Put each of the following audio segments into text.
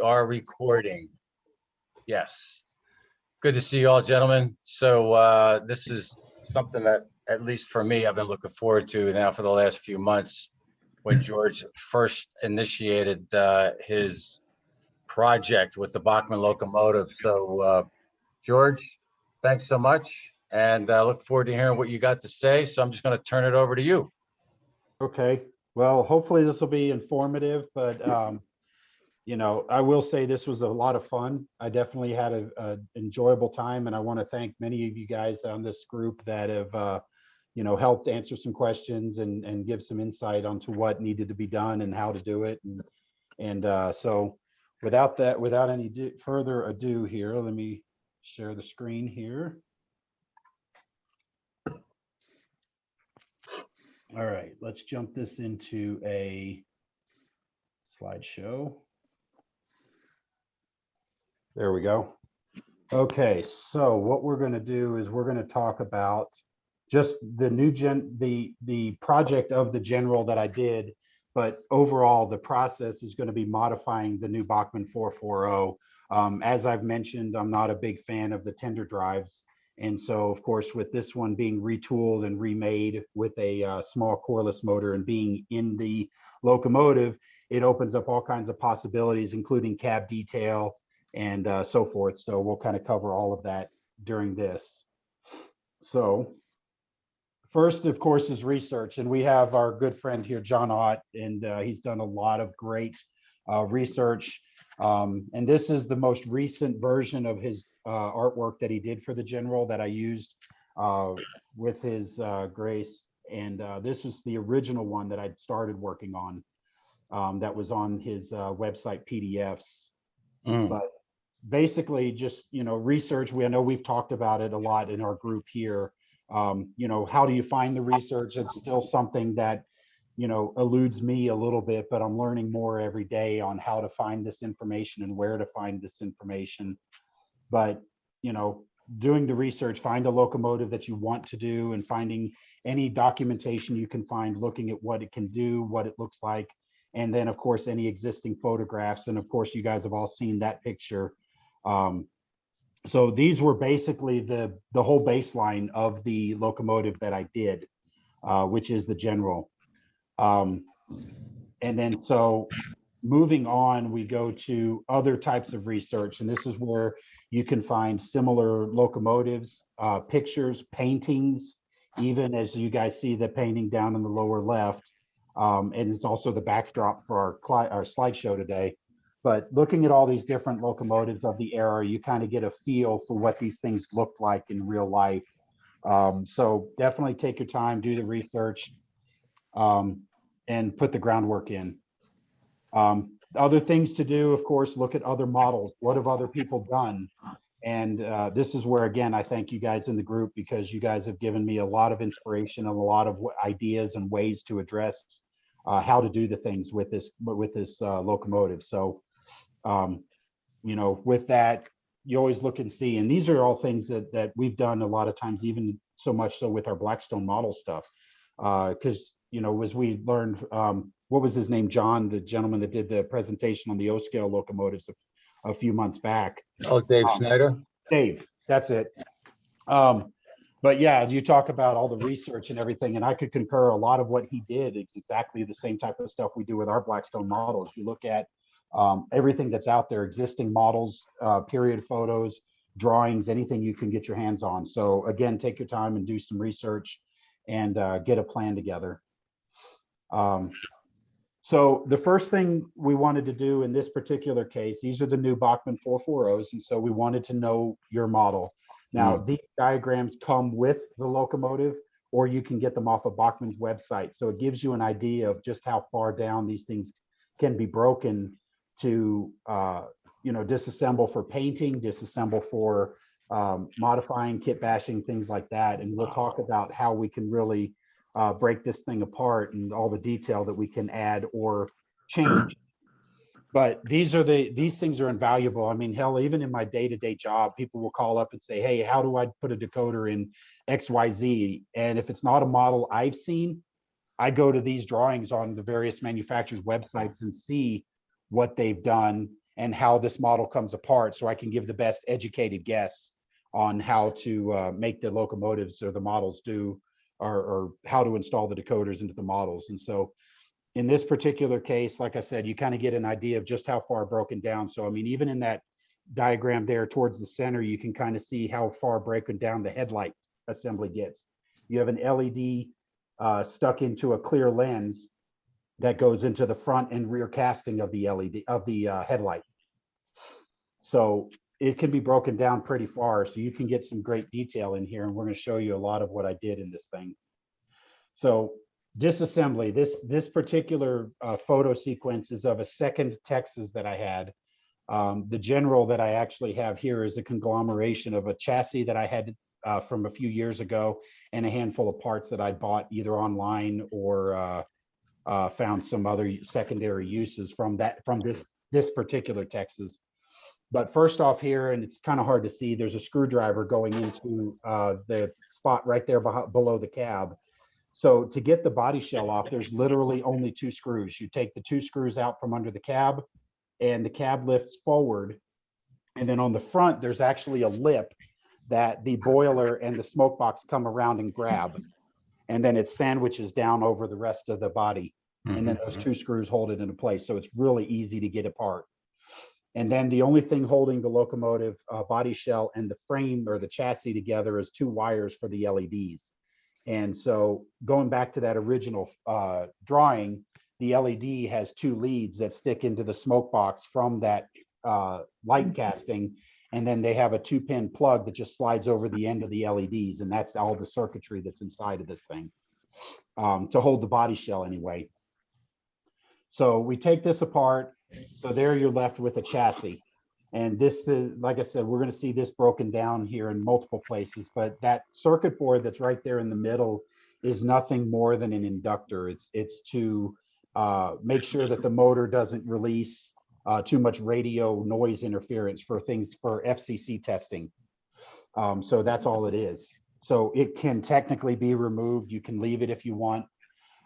are recording. Yes. Good to see you all, gentlemen. So this is something that, at least for me, I've been looking forward to now for the last few months when George first initiated his project with the Bachman locomotive. So George, thanks so much. And I look forward to hearing what you got to say. So I'm just going to turn it over to you. Okay. Well, hopefully this will be informative, but you know, I will say this was a lot of fun. I definitely had a enjoyable time, and I want to thank many of you guys on this group that have, you know, helped answer some questions and give some insight onto what needed to be done and how to do it. And so, without any further ado, here, let me share the screen here. All right, let's jump this into a slideshow. There we go. Okay, so what we're going to do is we're going to talk about just the new the project of the general that I did, but overall the process is going to be modifying the new Bachman 440. As I've mentioned, I'm not a big fan of the tender drives, and so of course with this one being retooled and remade with a small coreless motor and being in the locomotive, it opens up all kinds of possibilities, including cab detail and so forth. So we'll kind of cover all of that during this. So first, of course, is research. And we have our good friend here, John Ott, and he's done a lot of great research. And this is the most recent version of his artwork that he did for the general that I used with his grace. And this was the original one that I'd started working on that was on his website PDFs. But basically just, you know, research. I know we've talked about it a lot in our group here. You know, how do you find the research? It's still something that, you know, eludes me a little bit, but I'm learning more every day on how to find this information and where to find this information. But, you know, doing the research, find a locomotive that you want to do and finding any documentation you can find, looking at what it can do, what it looks like. And then, of course, any existing photographs. And of course, you guys have all seen that picture. So these were basically the whole baseline of the locomotive that I did, which is the general. And then so moving on, we go to other types of research. And this is where you can find similar locomotives, pictures, paintings, even as you guys see the painting down in the lower left. And it's also the backdrop for our slideshow today. But looking at all these different locomotives of the era, you kind of get a feel for what these things look like in real life. So definitely take your time, do the research, and put the groundwork in. Other things to do, of course, look at other models. What have other people done? And this is where, again, I thank you guys in the group because you guys have given me a lot of inspiration and a lot of ideas and ways to address how to do the things with this locomotive. So, you know, with that, you always look and see. And these are all things that we've done a lot of times, even so much so with our Blackstone model stuff. Because, you know, as we learned, what was his name? John, the gentleman that did the presentation on the O-scale locomotives a few months back. Oh, Dave Schneider. Dave, that's it. But yeah, you talk about all the research and everything, and I could concur a lot of what he did. It's exactly the same type of stuff we do with our Blackstone models. You look at everything that's out there, existing models, period photos, drawings, anything you can get your hands on. So again, take your time and do some research and get a plan together. So the first thing we wanted to do in this particular case, these are the new Bachman 440s, and so we wanted to know your model. Now, these diagrams come with the locomotive, or you can get them off of Bachman's website. So it gives you an idea of just how far down these things can be broken to, you know, disassemble for painting, disassemble for modifying, kit bashing, things like that. And we'll talk about how we can really break this thing apart and all the detail that we can add or change. But these things are invaluable. I mean, hell, even in my day-to-day job, people will call up and say, hey, how do I put a decoder in XYZ? And if it's not a model I've seen, I go to these drawings on the various manufacturers' websites and see what they've done and how this model comes apart, so I can give the best educated guess on how to make the locomotives or the models do, or how to install the decoders into the models. And so in this particular case, like I said, you kind of get an idea of just how far broken down. So, I mean, even in that diagram there towards the center, you can kind of see how far broken down the headlight assembly gets. You have an LED stuck into a clear lens that goes into the front and rear casting of the LED of the headlight. So it can be broken down pretty far. So you can get some great detail in here. And we're going to show you a lot of what I did in this thing. So disassembly, this particular photo sequence is of a second Texas that I had. The general that I actually have here is a conglomeration of a chassis that I had from a few years ago, and a handful of parts that I bought either online or found some other secondary uses from this particular Texas. But first off here, and it's kind of hard to see, there's a screwdriver going into the spot right there below the cab. So to get the body shell off, there's literally only 2 screws. You take the 2 screws out from under the cab, and the cab lifts forward. And then on the front, there's actually a lip that the boiler and the smoke box come around and grab. And then it sandwiches down over the rest of the body. And then those 2 screws hold it into place. So it's really easy to get apart. And then the only thing holding the locomotive body shell and the frame or the chassis together is 2 wires for the LEDs. And so going back to that original drawing, the LED has 2 leads that stick into the smoke box from that light casting. And then they have a 2-pin plug that just slides over the end of the LEDs. And that's all the circuitry that's inside of this thing to hold the body shell anyway. So we take this apart. So there you're left with a chassis. And this, like I said, we're going to see this broken down here in multiple places, but that circuit board that's right there in the middle is nothing more than an inductor. It's to make sure that the motor doesn't release too much radio noise interference for FCC testing. So that's all it is. So it can technically be removed. You can leave it if you want.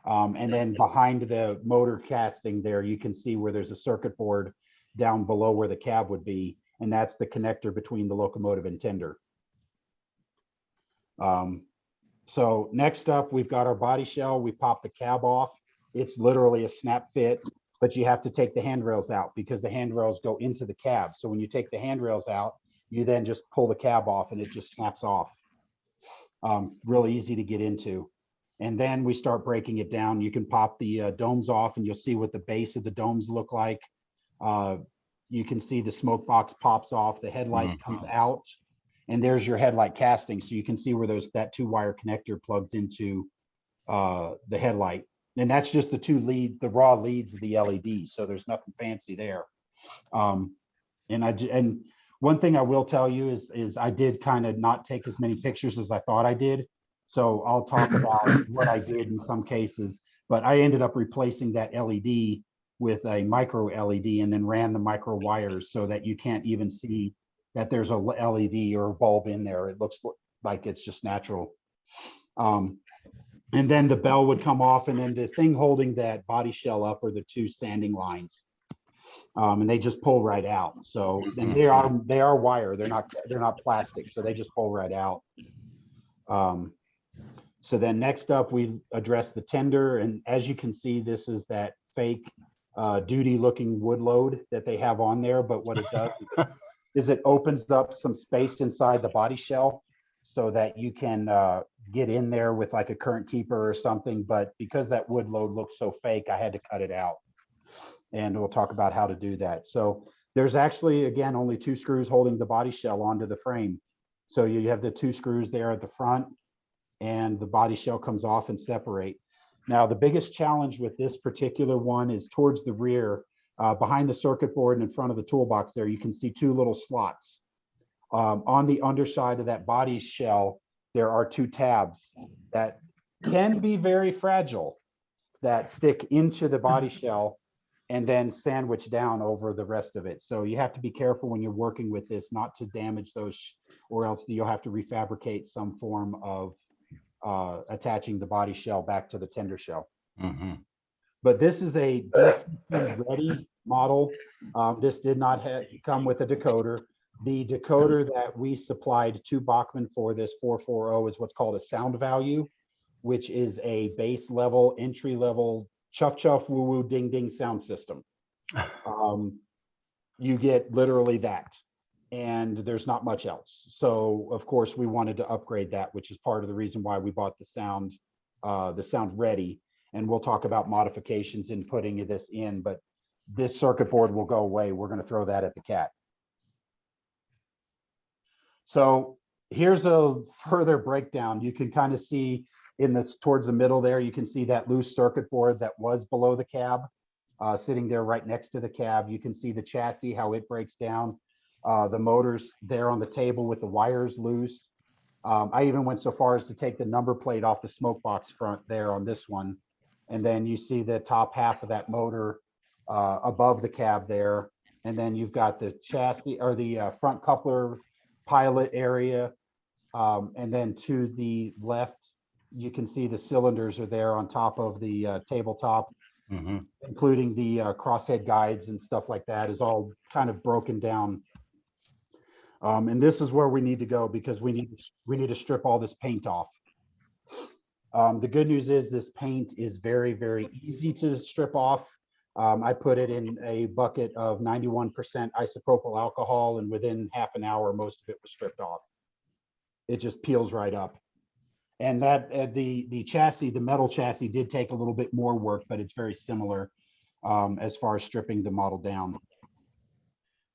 And then behind the motor casting there, you can see where there's a circuit board down below where the cab would be, and that's the connector between the locomotive and tender. So next up, we've got our body shell. We pop the cab off. It's literally a snap fit, but you have to take the handrails out because the handrails go into the cab. So when you take the handrails out, you then just pull the cab off and it just snaps off. Really easy to get into. And then we start breaking it down. You can pop the domes off and you'll see what the base of the domes look like. You can see the smoke box pops off, the headlight comes out, and there's your headlight casting. So you can see where that 2-wire connector plugs into the headlight. And that's just the raw leads of the LED. So there's nothing fancy there. And one thing I will tell you is I did kind of not take as many pictures as I thought I did. So I'll talk about what I did in some cases, but I ended up replacing that LED with a micro LED and then ran the micro wires so that you can't even see that there's a LED or a bulb in there. It looks like it's just natural. And then the bell would come off, and then the thing holding that body shell up are the 2 sanding lines. And they just pull right out. So and they are wire, they're not plastic, so they just pull right out. So then next up, we address the tender. And as you can see, this is that fake duty looking wood load that they have on there. But what it does is it opens up some space inside the body shell so that you can get in there with like a current keeper or something. But because that wood load looks so fake, I had to cut it out. And we'll talk about how to do that. So there's actually, again, only 2 screws holding the body shell onto the frame. So you have the 2 screws there at the front, and the body shell comes off and separate. Now, the biggest challenge with this particular one is towards the rear, behind the circuit board and in front of the toolbox there, you can see 2 little slots. On the underside of that body shell, there are 2 tabs that can be very fragile that stick into the body shell and then sandwich down over the rest of it. So you have to be careful when you're working with this not to damage those, or else you'll have to refabricate some form of attaching the body shell back to the tender shell. But this is a DCC ready model. This did not come with a decoder. The decoder that we supplied to Bachman for this 440 is what's called a sound value, which is a base level, entry level, chuff chuff, woo woo, ding ding sound system. You get literally that, and there's not much else. So of course we wanted to upgrade that, which is part of the reason why we bought the sound ready. And we'll talk about modifications in putting this in, but this circuit board will go away. We're going to throw that at the cat. So here's a further breakdown. You can kind of see in this towards the middle there, you can see that loose circuit board that was below the cab, sitting there right next to the cab. You can see the chassis, how it breaks down. The motors there on the table with the wires loose. I even went so far as to take the number plate off the smoke box front there on this one. And then you see the top half of that motor above the cab there. And then you've got the chassis or the front coupler pilot area. And then to the left, you can see the cylinders are there on top of the tabletop, including the crosshead guides and stuff like that is all kind of broken down. And this is where we need to go because we need to strip all this paint off. The good news is this paint is very, very easy to strip off. I put it in a bucket of 91% isopropyl alcohol, and within half an hour, most of it was stripped off. It just peels right up. And that the chassis, the metal chassis, did take a little bit more work, but it's very similar as far as stripping the model down.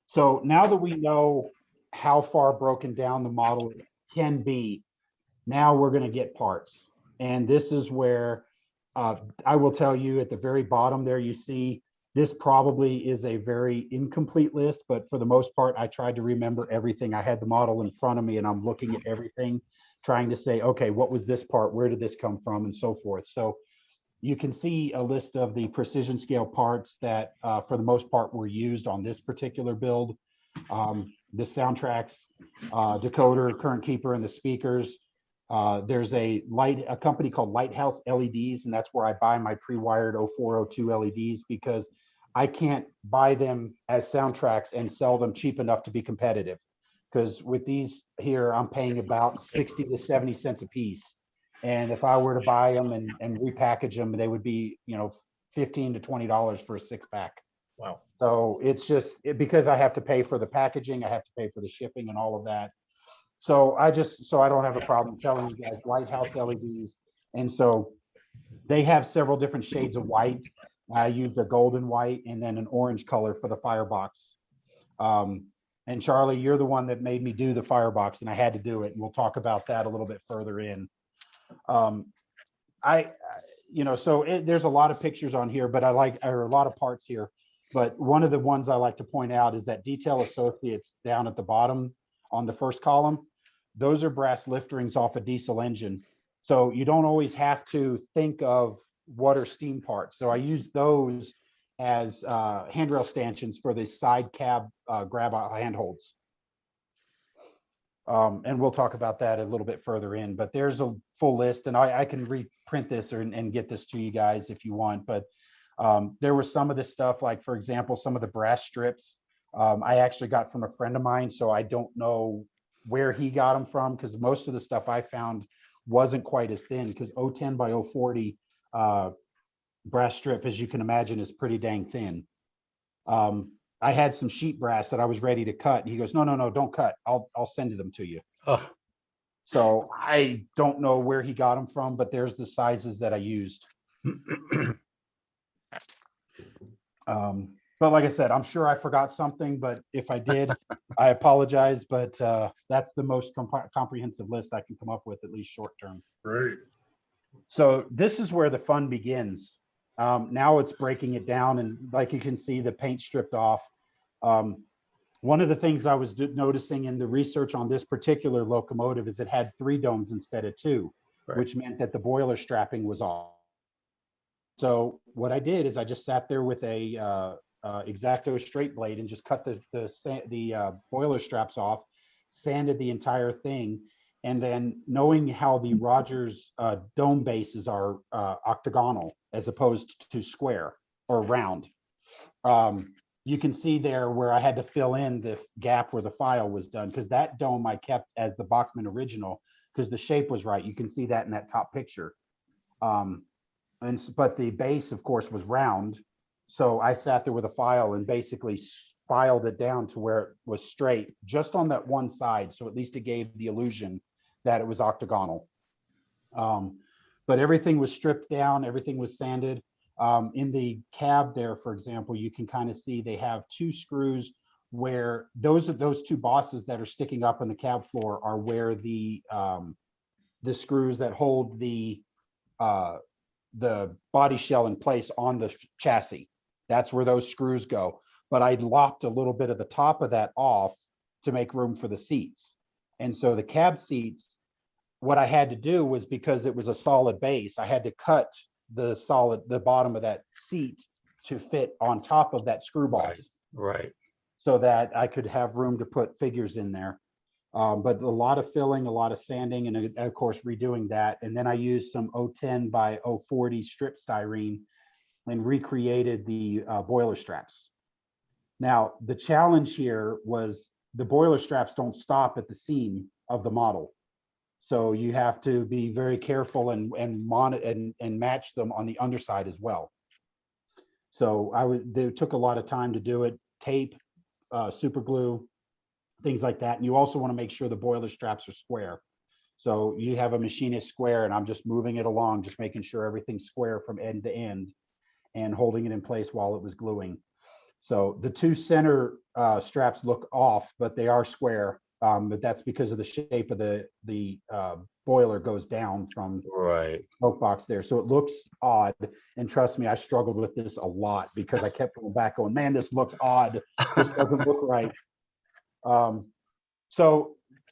So now that we know how far broken down the model can be, now we're going to get parts. And this is where I will tell you at the very bottom there, you see this probably is a very incomplete list, but for the most part, I tried to remember everything. I had the model in front of me and I'm looking at everything, trying to say, okay, what was this part? Where did this come from? And so forth. So you can see a list of the precision scale parts that for the most part were used on this particular build. The soundtracks, decoder, current keeper, and the speakers. There's a company called Lighthouse LEDs, and that's where I buy my pre-wired 0402 LEDs because I can't buy them as soundtracks and sell them cheap enough to be competitive. Because with these here, I'm paying about 60 to 70 cents a piece. And if I were to buy them and repackage them, they would be, you know, $15 to $20 for a 6-pack. Wow. So it's just because I have to pay for the packaging, I have to pay for the shipping and all of that. So I don't have a problem telling you guys Lighthouse LEDs. And so they have several different shades of white. I use a golden white and then an orange color for the firebox. And Charlie, you're the one that made me do the firebox, and I had to do it. And we'll talk about that a little bit further in. There's a lot of pictures on here, but or a lot of parts here. But one of the ones I like to point out is that Detail Associates down at the bottom on the first column. Those are brass lift rings off a diesel engine. So you don't always have to think of what are steam parts. So I use those as handrail stanchions for the side cab grab handholds. And we'll talk about that a little bit further in, but there's a full list, and I can reprint this and get this to you guys if you want. But there was some of this stuff, like, for example, some of the brass strips I actually got from a friend of mine, so I don't know where he got them from, because most of the stuff I found wasn't quite as thin, because 010 by 040 brass strip, as you can imagine, is pretty dang thin. I had some sheet brass that I was ready to cut, and he goes, no, don't cut. I'll send them to you. Oh. So I don't know where he got them from, but there's the sizes that I used. But like I said, I'm sure I forgot something, but if I did, I apologize. But that's the most comprehensive list I can come up with, at least short term. Right. So this is where the fun begins. Now it's breaking it down, and like you can see, the paint stripped off. One of the things I was noticing in the research on this particular locomotive is it had 3 domes instead of 2, right, which meant that the boiler strapping was off. So what I did is I just sat there with a X-Acto straight blade and just cut the boiler straps off, sanded the entire thing, and then knowing how the Rogers dome bases are octagonal as opposed to square or round, you can see there where I had to fill in the gap where the file was done, because that dome I kept as the Bachman original because the shape was right. You can see that in that top picture. But the base, of course, was round. So I sat there with a file and basically filed it down to where it was straight, just on that one side. So at least it gave the illusion that it was octagonal. But everything was stripped down, everything was sanded. In the cab there, for example, you can kind of see they have two screws where those two bosses that are sticking up on the cab floor are where the screws that hold the body shell in place on the chassis. That's where those screws go. But I lopped a little bit of the top of that off to make room for the seats. And so the cab seats, what I had to do was, because it was a solid base, I had to cut the bottom of that seat to fit on top of that screw boss. Right. So that I could have room to put figures in there. But a lot of filling, a lot of sanding, and of course redoing that. And then I used some 010 by 040 strip styrene and recreated the boiler straps. Now, the challenge here was the boiler straps don't stop at the seam of the model. So you have to be very careful and match them on the underside as well. So it took a lot of time to do it. Tape, super glue, things like that. And you also want to make sure the boiler straps are square. So you have a machinist square, and I'm just moving it along, just making sure everything's square from end to end and holding it in place while it was gluing. So the two center straps look off, but they are square. But that's because of the shape of the boiler goes down from smoke box there. So it looks odd. And trust me, I struggled with this a lot because I kept going back going, man, this looks odd. This doesn't look right.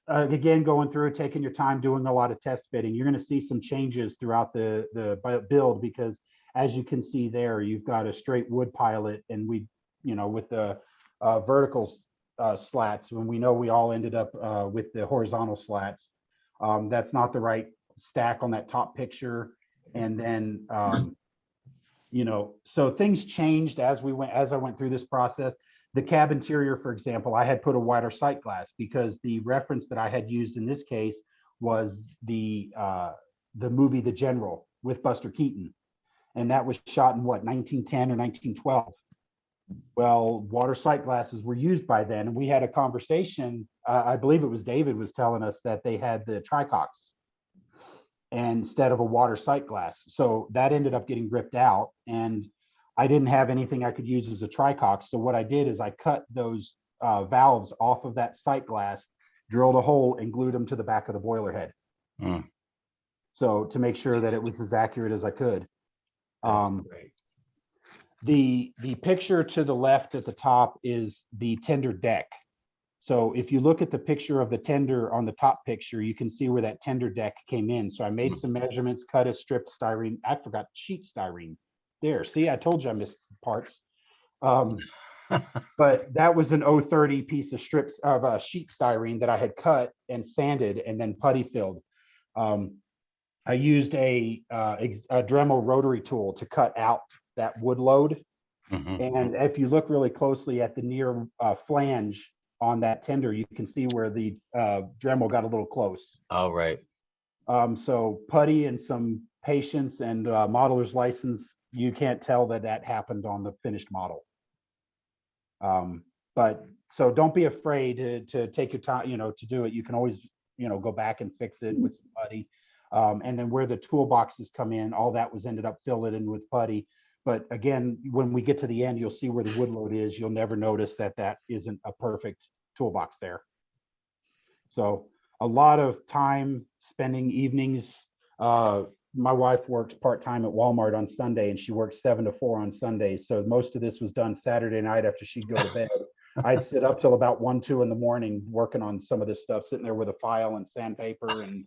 Again, going through, taking your time, doing a lot of test fitting, you're going to see some changes throughout the build, because as you can see there, you've got a straight wood pilot, and we, with the vertical slats, when we know we all ended up with the horizontal slats. That's not the right stack on that top picture. And then, so things changed as I went through this process. The cab interior, for example, I had put a wider sight glass because the reference that I had used in this case was the movie The General with Buster Keaton. And that was shot in what, 1910 or 1912. Well, water sight glasses were used by then. And we had a conversation, I believe it was David was telling us that they had the tricox instead of a water sight glass. So that ended up getting ripped out, and I didn't have anything I could use as a tricox. So what I did is I cut those valves off of that sight glass, drilled a hole, and glued them to the back of the boiler head. So to make sure that it was as accurate as I could. The picture to the left at the top is the tender deck. So if you look at the picture of the tender on the top picture, you can see where that tender deck came in. So I made some measurements, cut a strip styrene. I forgot sheet styrene. There, see, I told you I missed parts. But that was an 030 piece of strips of sheet styrene that I had cut and sanded and then putty filled. I used a Dremel rotary tool to cut out that wood load. And if you look really closely at the near flange on that tender, you can see where the Dremel got a little close. All right. So putty and some patience and modeler's license, you can't tell that happened on the finished model. But so don't be afraid to take your time, to do it. You can always, go back and fix it with some putty. And then where the toolboxes come in, all that was ended up filled in with putty. But again, when we get to the end, you'll see where the wood load is. You'll never notice that isn't a perfect toolbox there. So a lot of time spending evenings. My wife works part-time at Walmart on Sunday, and she works 7 to 4 on Sundays. So most of this was done Saturday night after she'd go to bed. I'd sit up till about 1, 2 in the morning working on some of this stuff, sitting there with a file and sandpaper and,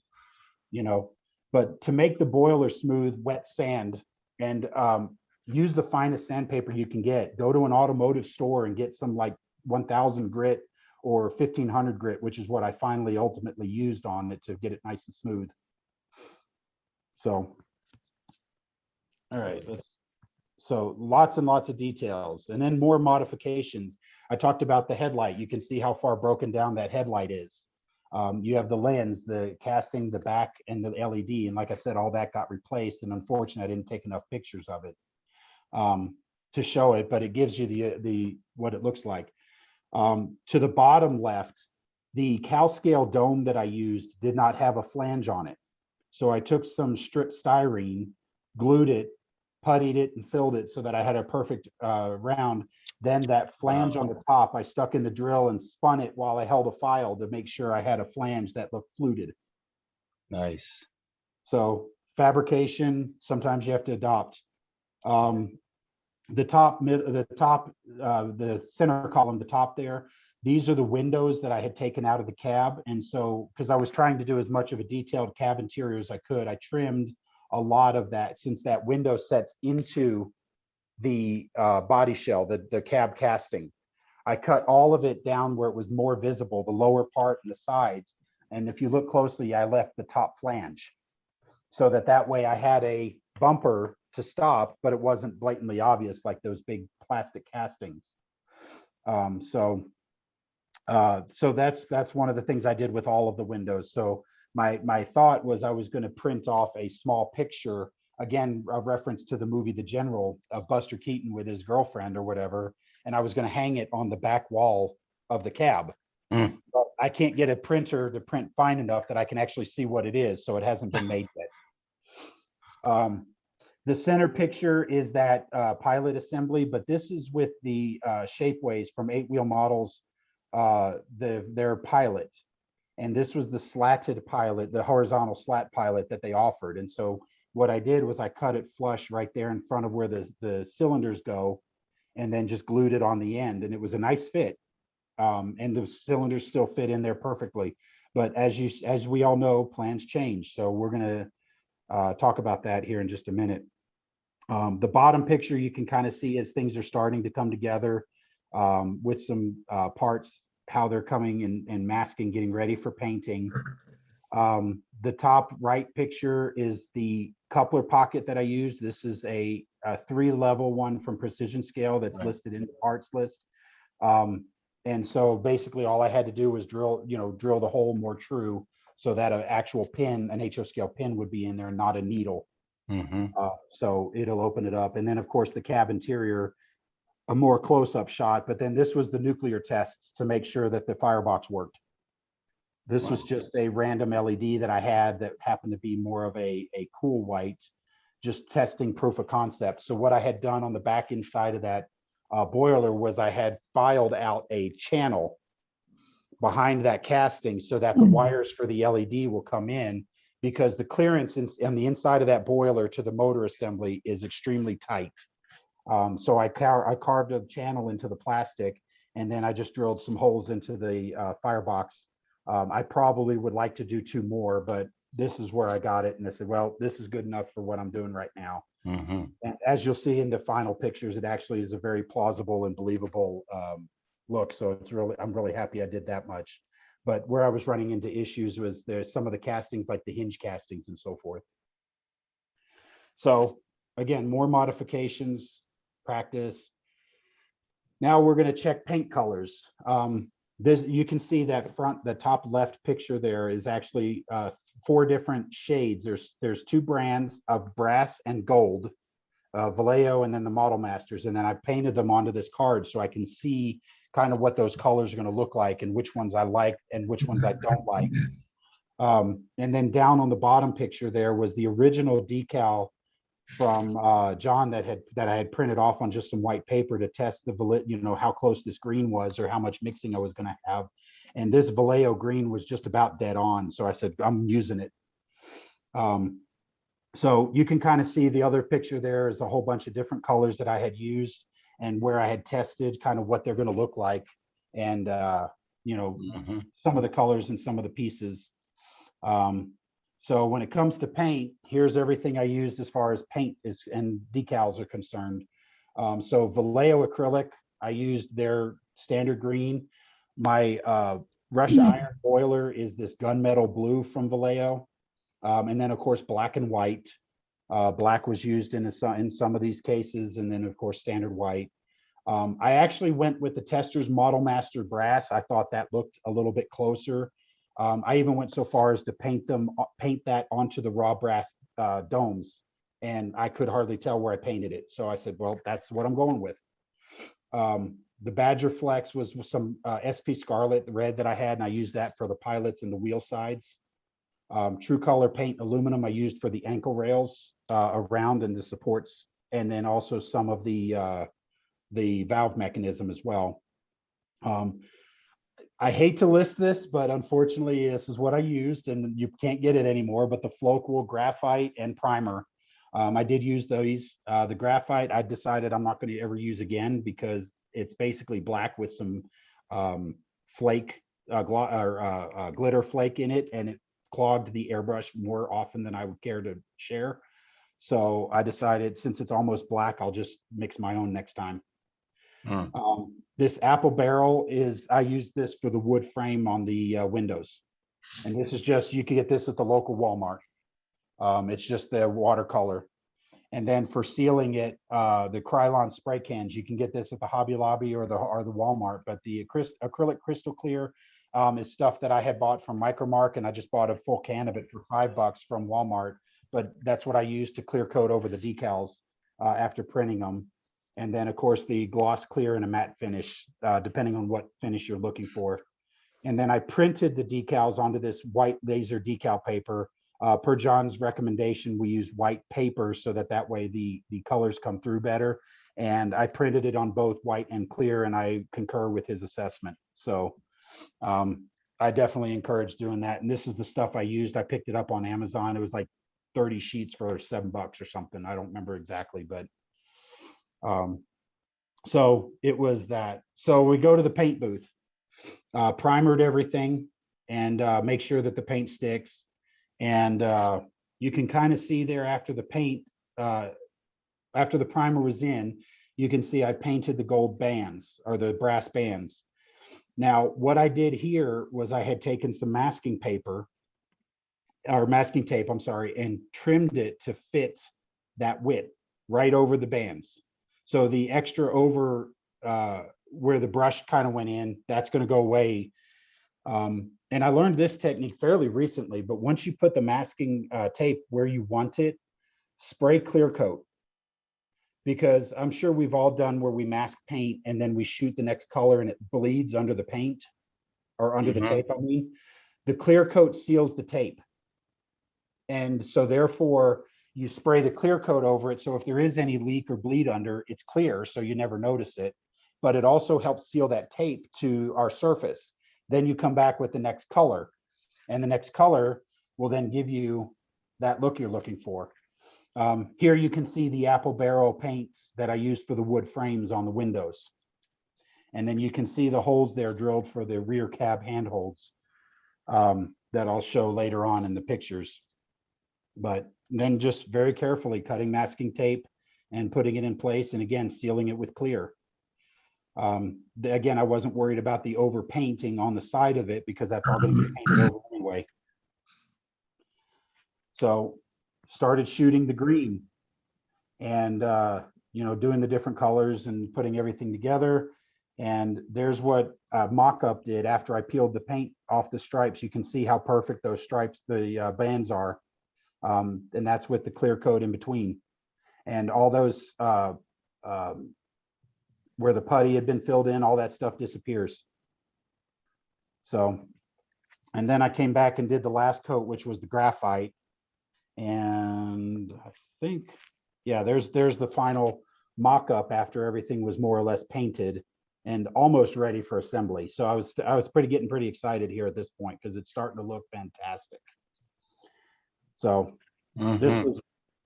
but to make the boiler smooth, wet sand and use the finest sandpaper you can get. Go to an automotive store and get some like 1000 grit or 1500 grit, which is what I finally ultimately used on it to get it nice and smooth. So, all right, So lots and lots of details, and then more modifications. I talked about the headlight. You can see how far broken down that headlight is. You have the lens, the casting, the back, and the LED. And like I said, all that got replaced. And unfortunately, I didn't take enough pictures of it to show it, but it gives you the what it looks like. To the bottom left, the cow scale dome that I used did not have a flange on it. So I took some stripped styrene, glued it, puttied it, and filled it so that I had a perfect round. Then that flange on the top, I stuck in the drill and spun it while I held a file to make sure I had a flange that looked fluted. Nice. So fabrication, sometimes you have to adopt. The center column, the top there, these are the windows that I had taken out of the cab. And so, because I was trying to do as much of a detailed cab interior as I could, I trimmed a lot of that, since that window sets into the body shell, the cab casting. I cut all of it down where it was more visible, the lower part and the sides. And if you look closely, I left the top flange so that way I had a bumper to stop, but it wasn't blatantly obvious like those big plastic castings. So that's one of the things I did with all of the windows. So my thought was I was going to print off a small picture, again, a reference to the movie The General, of Buster Keaton with his girlfriend or whatever, and I was going to hang it on the back wall of the cab. But I can't get a printer to print fine enough that I can actually see what it is, so it hasn't been made yet. The center picture is that pilot assembly, but this is with the Shapeways from 8-wheel models, their pilot. And this was the slatted pilot, the horizontal slat pilot that they offered. And so what I did was I cut it flush right there in front of where the cylinders go, and then just glued it on the end. And it was a nice fit. And the cylinders still fit in there perfectly. But as we all know, plans change. So we're going to talk about that here in just a minute. The bottom picture you can kind of see as things are starting to come together with some parts, how they're coming and masking, getting ready for painting. The top right picture is the coupler pocket that I used. This is a 3-level one from Precision Scale that's listed in the parts list. And so basically all I had to do was drill the hole more true so that an actual pin, an HO scale pin, would be in there, not a needle. So it'll open it up. And then of course the cab interior, a more close-up shot, but then this was the nuclear tests to make sure that the firebox worked. This was just a random LED that I had that happened to be more of a cool white, just testing proof of concept. So what I had done on the back inside of that boiler was I had filed out a channel behind that casting so that the wires for the LED will come in, because the clearance on the inside of that boiler to the motor assembly is extremely tight. So I carved a channel into the plastic, and then I just drilled some holes into the firebox. I probably would like to do 2 more, but this is where I got it. And I said, well, this is good enough for what I'm doing right now. And as you'll see in the final pictures, it actually is a very plausible and believable look. So I'm really happy I did that much. But where I was running into issues was there's some of the castings, like the hinge castings and so forth. So again, more modifications, practice. Now we're going to check paint colors. You can see that the top left picture there is actually 4 different shades. There's 2 brands of brass and gold, Vallejo, and then the Model Masters. And then I painted them onto this card so I can see kind of what those colors are going to look like and which ones I like and which ones I don't like. And then down on the bottom picture there was the original decal from John that I had printed off on just some white paper to test the how close this green was or how much mixing I was going to have. And this Vallejo green was just about dead on. So I said, I'm using it. So you can kind of see the other picture there is a whole bunch of different colors that I had used and where I had tested kind of what they're going to look like. And, some of the colors and some of the pieces. So when it comes to paint, here's everything I used as far as paint and decals are concerned. So Vallejo acrylic, I used their standard green. My Russia iron boiler is this gunmetal blue from Vallejo. And then of course, black and white. Black was used in some of these cases, and then of course standard white. I actually went with the Testors Model Master Brass. I thought that looked a little bit closer. I even went so far as to paint that onto the raw brass domes, and I could hardly tell where I painted it. So I said, well, that's what I'm going with. The Badger Flex was some SP Scarlet red that I had, and I used that for the pilots and the wheel sides. True Color Paint Aluminum I used for the ankle rails around and the supports, and then also some of the valve mechanism as well. I hate to list this, but unfortunately, this is what I used, and you can't get it anymore. But the Floquil graphite and primer, I did use those. The graphite, I decided I'm not going to ever use again because it's basically black with some flake glitter flake in it, and it clogged the airbrush more often than I would care to share. So I decided, since it's almost black, I'll just mix my own next time. This apple barrel I used this for the wood frame on the windows. And this is just, you can get this at the local Walmart. It's just the watercolor. And then for sealing it, the Krylon spray cans, you can get this at the Hobby Lobby or the Walmart. But the acrylic crystal clear is stuff that I had bought from Micromark, and I just bought a full can of it for $5 from Walmart. But that's what I used to clear coat over the decals after printing them. And then, of course, the gloss clear and a matte finish, depending on what finish you're looking for. And then I printed the decals onto this white laser decal paper. Per John's recommendation, we use white paper so that way the colors come through better. And I printed it on both white and clear, and I concur with his assessment. So I definitely encourage doing that. And this is the stuff I used. I picked it up on Amazon. It was like 30 sheets for $7 or something. I don't remember exactly, but so it was that. So we go to the paint booth, primered everything, and make sure that the paint sticks. And you can kind of see there after the paint, after the primer was in, you can see I painted the gold bands or the brass bands. Now, what I did here was I had taken some masking paper or masking tape, I'm sorry, and trimmed it to fit that width right over the bands. So the extra over where the brush kind of went in, that's going to go away. And I learned this technique fairly recently, but once you put the masking tape where you want it, spray clear coat. Because I'm sure we've all done where we mask paint and then we shoot the next color and it bleeds under the paint or under the tape, I mean. The clear coat seals the tape. And so therefore, you spray the clear coat over it. So if there is any leak or bleed under, it's clear, so you never notice it. But it also helps seal that tape to our surface. Then you come back with the next color, and the next color will then give you that look you're looking for. Here you can see the apple barrel paints that I used for the wood frames on the windows. And then you can see the holes there drilled for the rear cab handholds that I'll show later on in the pictures. But then just very carefully cutting masking tape and putting it in place, and again sealing it with clear. Again, I wasn't worried about the over painting on the side of it because that's all going to get painted over anyway. So started shooting the green and doing the different colors and putting everything together. And there's what mock-up did after I peeled the paint off the stripes. You can see how perfect those stripes, the bands are. And that's with the clear coat in between. And all those where the putty had been filled in, all that stuff disappears. So, and then I came back and did the last coat, which was the graphite. And I think, yeah, there's the final mock-up after everything was more or less painted and almost ready for assembly. So I was getting pretty excited here at this point because it's starting to look fantastic. So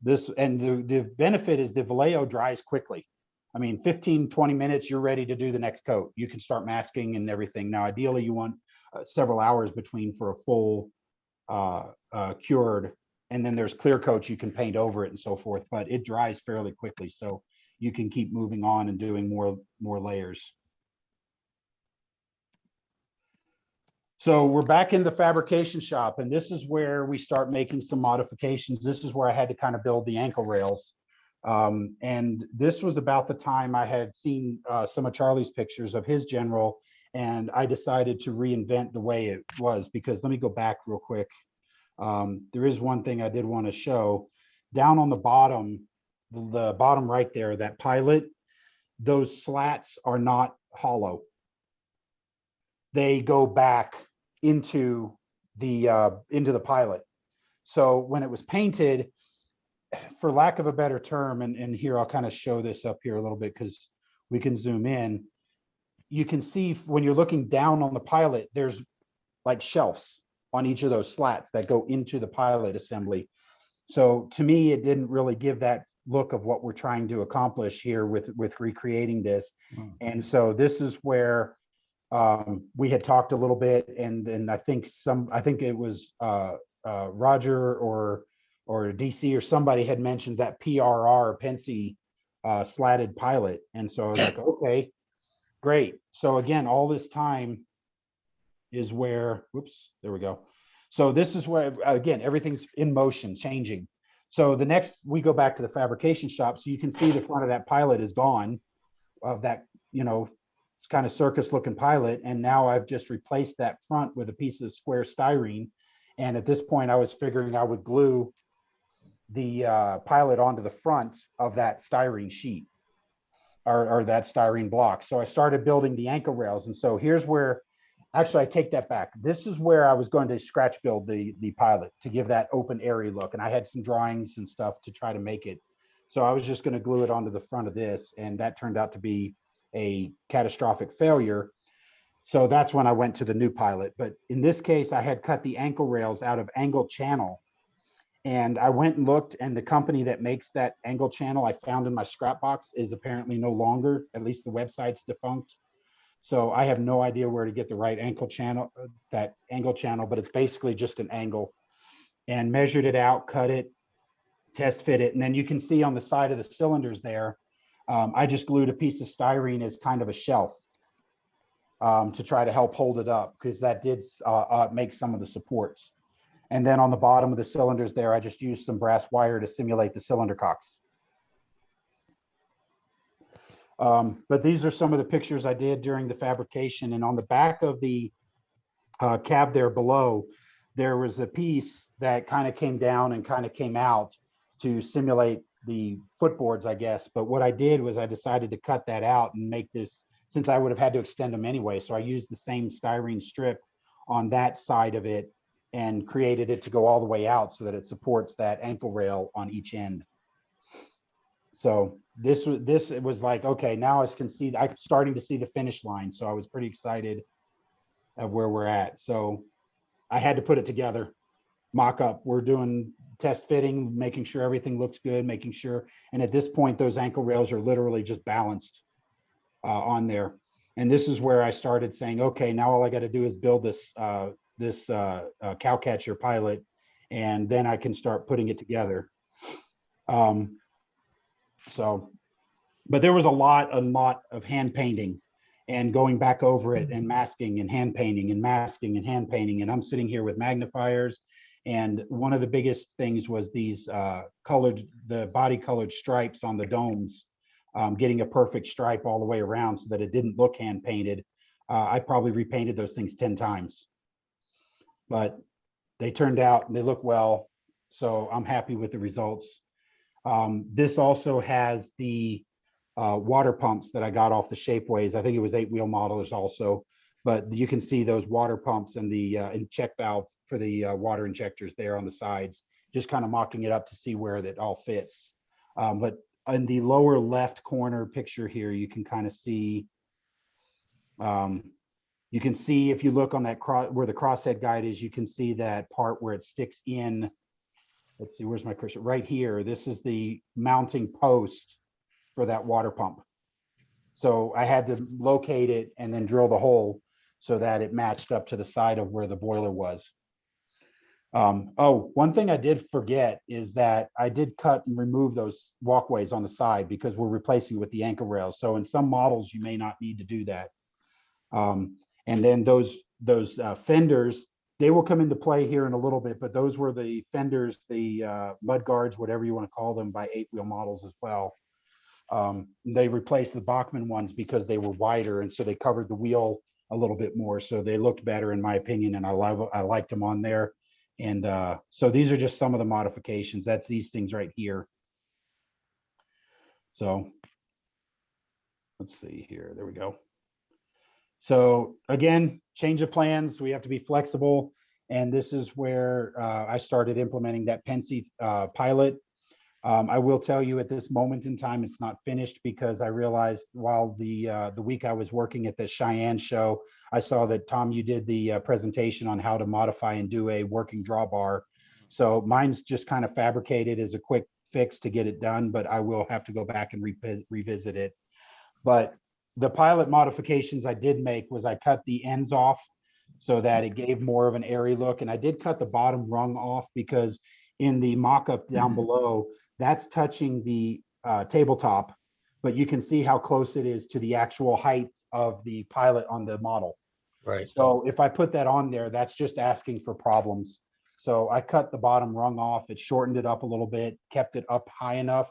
this and the benefit is the Vallejo dries quickly. I mean, 15-20 minutes, you're ready to do the next coat. You can start masking and everything. Now, ideally, you want several hours between for a full cured. And then there's clear coats you can paint over it and so forth, but it dries fairly quickly. So you can keep moving on and doing more layers. So we're back in the fabrication shop, and this is where we start making some modifications. This is where I had to kind of build the ankle rails. And this was about the time I had seen some of Charlie's pictures of his General, and I decided to reinvent the way it was, because let me go back real quick. There is one thing I did want to show. Down on the bottom right there, that pilot, those slats are not hollow. They go back into the pilot. So when it was painted, for lack of a better term, and here I'll kind of show this up here a little bit because we can zoom in. You can see when you're looking down on the pilot, there's like shelves on each of those slats that go into the pilot assembly. So to me, it didn't really give that look of what we're trying to accomplish here with recreating this. And so this is where we had talked a little bit, and then I think it was Roger or DC or somebody had mentioned that PRR Pensy slatted pilot. And so I was like, okay, great. So again, all this time is where, whoops, there we go. So this is where, again, everything's in motion, changing. So the next, we go back to the fabrication shop. So you can see the front of that pilot is gone, of that, it's kind of circus looking pilot. And now I've just replaced that front with a piece of square styrene. And at this point I was figuring I would glue the pilot onto the front of that styrene sheet or that styrene block. So I started building the ankle rails. And so here's where, actually I take that back. This is where I was going to scratch build the pilot to give that open airy look. And I had some drawings and stuff to try to make it. So I was just going to glue it onto the front of this. And that turned out to be a catastrophic failure. So that's when I went to the new pilot. But in this case, I had cut the ankle rails out of angle channel. And I went and looked, and the company that makes that angle channel I found in my scrap box is apparently no longer, at least the website's defunct. So I have no idea where to get the right ankle channel, that angle channel, but it's basically just an angle. And measured it out, cut it, test fit it. And then you can see on the side of the cylinders there, I just glued a piece of styrene as kind of a shelf to try to help hold it up, because that did make some of the supports. And then on the bottom of the cylinders there, I just used some brass wire to simulate the cylinder cocks. But these are some of the pictures I did during the fabrication. And on the back of the cab there below, there was a piece that kind of came down and kind of came out to simulate the footboards, I guess. But what I did was I decided to cut that out and make this, since I would have had to extend them anyway. So I used the same styrene strip on that side of it and created it to go all the way out so that it supports that ankle rail on each end. So this was like, okay, now I'm starting to see the finish line. So I was pretty excited of where we're at. So I had to put it together, mock up. We're doing test fitting, making sure everything looks good, making sure. And at this point, those ankle rails are literally just balanced on there. And this is where I started saying, okay, now all I got to do is build this cowcatcher pilot, and then I can start putting it together. So, but there was a lot of hand painting and going back over it and masking and hand painting and masking and hand painting. And I'm sitting here with magnifiers. And one of the biggest things was these the body colored stripes on the domes, getting a perfect stripe all the way around so that it didn't look hand painted. I probably repainted those things 10 times, but they turned out and they look well. So I'm happy with the results. This also has the water pumps that I got off the Shapeways. I think it was 8-wheel models also, but you can see those water pumps and the check valve for the water injectors there on the sides, just kind of mocking it up to see where that all fits. But in the lower left corner picture here, you can kind of see, if you look on that where the crosshead guide is, you can see that part where it sticks in. Let's see, where's my cursor? Right here. This is the mounting post for that water pump. So I had to locate it and then drill the hole so that it matched up to the side of where the boiler was. Oh, one thing I did forget is that I did cut and remove those walkways on the side because we're replacing with the ankle rails. So in some models, you may not need to do that. And then those fenders, they will come into play here in a little bit, but those were the fenders, the mud guards, whatever you want to call them, by 8-wheel models as well. They replaced the Bachman ones because they were wider, and so they covered the wheel a little bit more, so they looked better in my opinion, and I liked them on there. And so these are just some of the modifications. That's these things right here. So let's see here. There we go. So again, change of plans. We have to be flexible. And this is where I started implementing that Pensy pilot. I will tell you at this moment in time, it's not finished because I realized while the week I was working at the Cheyenne show, I saw that, Tom, you did the presentation on how to modify and do a working drawbar. So mine's just kind of fabricated as a quick fix to get it done, but I will have to go back and revisit it. But the pilot modifications I did make was I cut the ends off so that it gave more of an airy look. And I did cut the bottom rung off because in the mock-up down below, that's touching the tabletop, but you can see how close it is to the actual height of the pilot on the model. Right. So if I put that on there, that's just asking for problems. So I cut the bottom rung off, it shortened it up a little bit, kept it up high enough,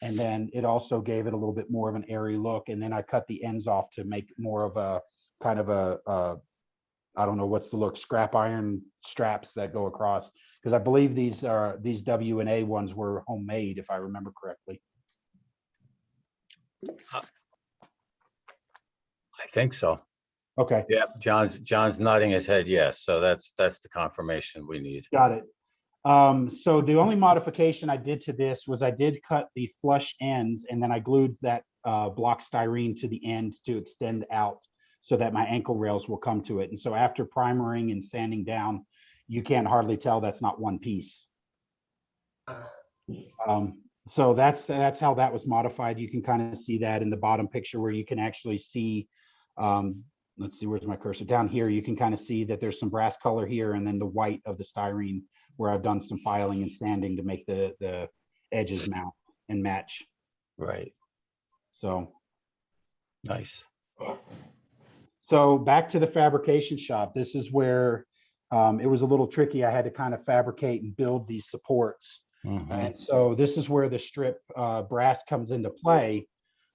and then it also gave it a little bit more of an airy look. And then I cut the ends off to make more of a kind of a I don't know what's the look, scrap iron straps that go across, because I believe these W&A ones were homemade, if I remember correctly. I think so. Okay, Yeah, John's nodding his head yes. So that's the confirmation we need. got it. So the only modification I did to this was I did cut the flush ends, and then I glued that block styrene to the end to extend out, so that my ankle rails will come to it. And so after primering and sanding down, you can't hardly tell that's not one piece. So that's how that was modified. You can kind of see that in the bottom picture where you can actually see, let's see, where's my cursor? Down here, you can kind of see that there's some brass color here and then the white of the styrene where I've done some filing and sanding to make the edges mount and match. Right. So. Nice. So back to the fabrication shop. This is where it was a little tricky. I had to kind of fabricate and build these supports. And so this is where the strip brass comes into play.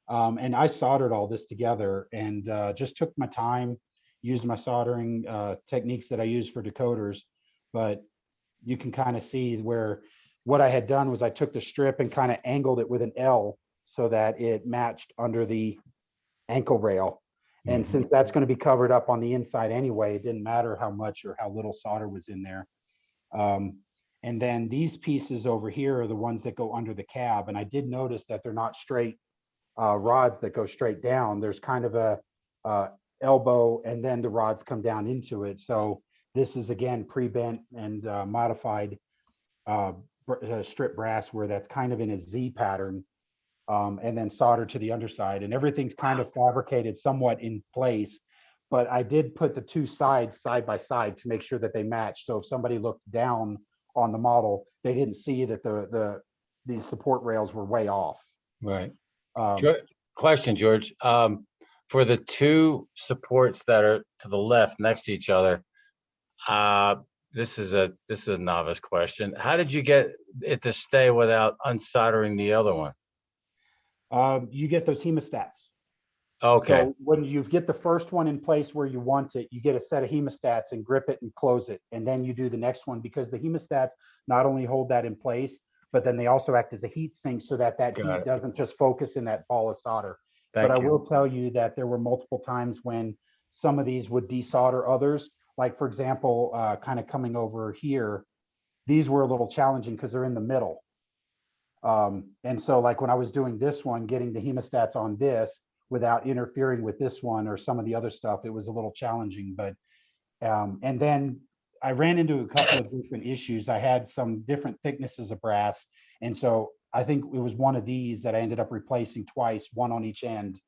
And I soldered all this together and just took my time, used my soldering techniques that I use for decoders. But you can kind of see where what I had done was I took the strip and kind of angled it with an L so that it matched under the ankle rail. And since that's going to be covered up on the inside anyway, it didn't matter how much or how little solder was in there. And then these pieces over here are the ones that go under the cab. And I did notice that they're not straight rods that go straight down. There's kind of a elbow, and then the rods come down into it. So this is again pre-bent and modified strip brass where that's kind of in a Z pattern. And then soldered to the underside, and everything's kind of fabricated somewhat in place, but I did put the two sides side by side to make sure that they match. So if somebody looked down on the model, they didn't see that these support rails were way off. Right. Question, George. For the two supports that are to the left next to each other, this is a novice question. How did you get it to stay without unsoldering the other one? You get those hemostats. Okay. So when you get the first one in place where you want it, you get a set of hemostats and grip it and close it. And then you do the next one, because the hemostats not only hold that in place, but then they also act as a heat sink so that heat doesn't just focus in that ball of solder. But I will tell you that there were multiple times when some of these would desolder others. Like, for example, kind of coming over here, these were a little challenging because they're in the middle. And so like when I was doing this one, getting the hemostats on this without interfering with this one or some of the other stuff, it was a little challenging. But and then I ran into a couple of different issues. I had some different thicknesses of brass, and so I think it was one of these that I ended up replacing twice, one on each end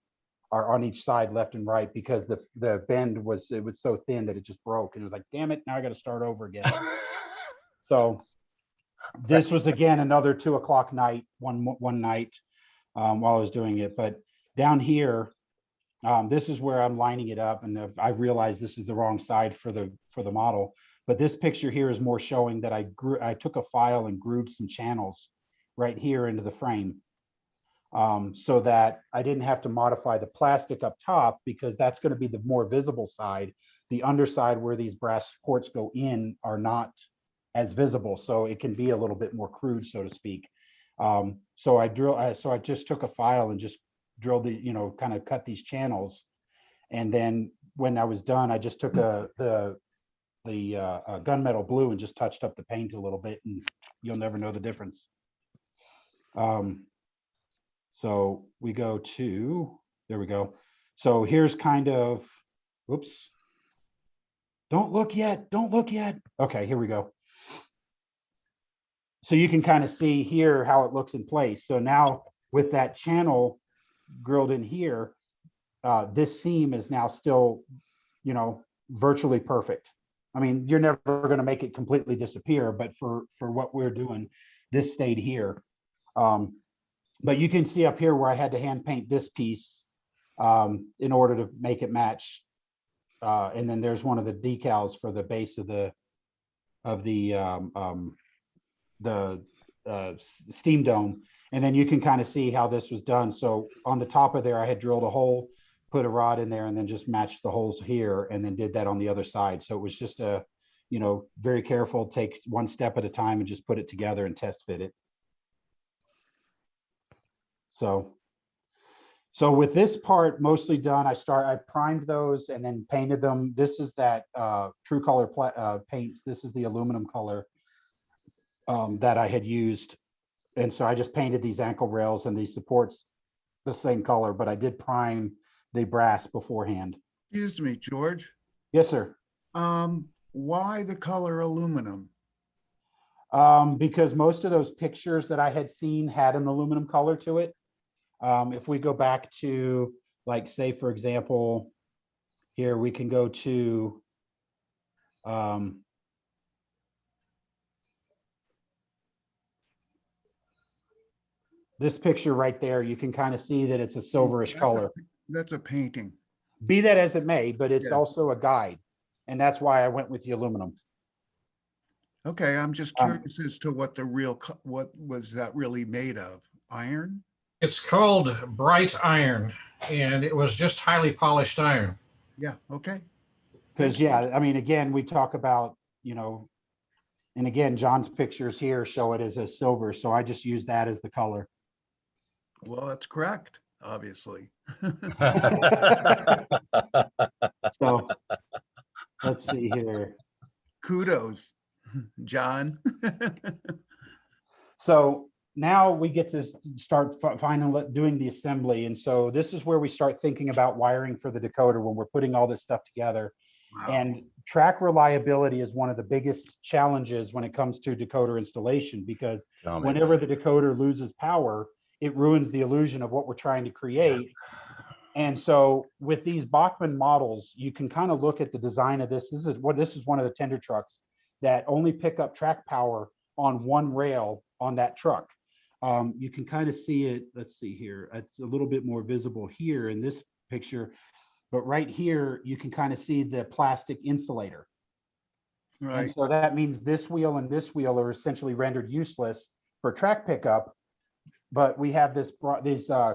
or on each side, left and right, because the bend was so thin that it just broke. And it was like, damn it, now I got to start over again. So this was again another 2 o'clock night one night while I was doing it. But down here, This is where I'm lining it up, and I realized this is the wrong side for the model. But this picture here is more showing that I took a file and grooved some channels right here into the frame, so that I didn't have to modify the plastic up top, because that's going to be the more visible side. The underside where these brass supports go in are not as visible, so it can be a little bit more crude, so to speak. So I just took a file and just drilled the, kind of cut these channels. And then when I was done, I just took the gunmetal blue and just touched up the paint a little bit, and you'll never know the difference. So we go to, there we go. So here's kind of, whoops. Don't look yet, don't look yet. Okay, here we go. So you can kind of see here how it looks in place. So now with that channel grilled in here, this seam is now still, virtually perfect. I mean, you're never going to make it completely disappear, but for what we're doing, this stayed here. But you can see up here where I had to hand paint this piece in order to make it match. And then there's one of the decals for the base of the steam dome. And then you can kind of see how this was done. So on the top of there, I had drilled a hole, put a rod in there, and then just matched the holes here, and then did that on the other side. So it was just very careful, take one step at a time and just put it together and test fit it. So with this part mostly done, I primed those and then painted them. This is that True Color paints. This is the aluminum color that I had used. And so I just painted these ankle rails and these supports the same color, but I did prime the brass beforehand. Excuse me, George. Yes, sir. Why the color aluminum? Because most of those pictures that I had seen had an aluminum color to it. If we go back to, like, say, for example, here we can go to this picture right there. You can kind of see that it's a silverish color. That's a painting. Be that as it may, but it's Yeah. also a guide. And that's why I went with the aluminum. Okay, I'm just curious as to what what was that really made of? Iron? It's called bright iron, and it was just highly polished iron. Yeah, okay. Because, yeah, I mean, again, we talk about, and again, John's pictures here show it as a silver. So I just use that as the color. Well, that's correct, obviously. So let's see here. Kudos, John. So now we get to start finally doing the assembly. And so this is where we start thinking about wiring for the decoder when we're putting all this stuff together. Wow. And track reliability is one of the biggest challenges when it comes to decoder installation, because whenever the decoder loses power, it ruins the illusion of what we're trying to create. And so with these Bachman models, you can kind of look at the design of this. This is one of the tender trucks that only pick up track power on one rail on that truck. You can kind of see it. Let's see here. It's a little bit more visible here in this picture, but right here, you can kind of see the plastic insulator. Right. And so that means this wheel and this wheel are essentially rendered useless for track pickup. But we have these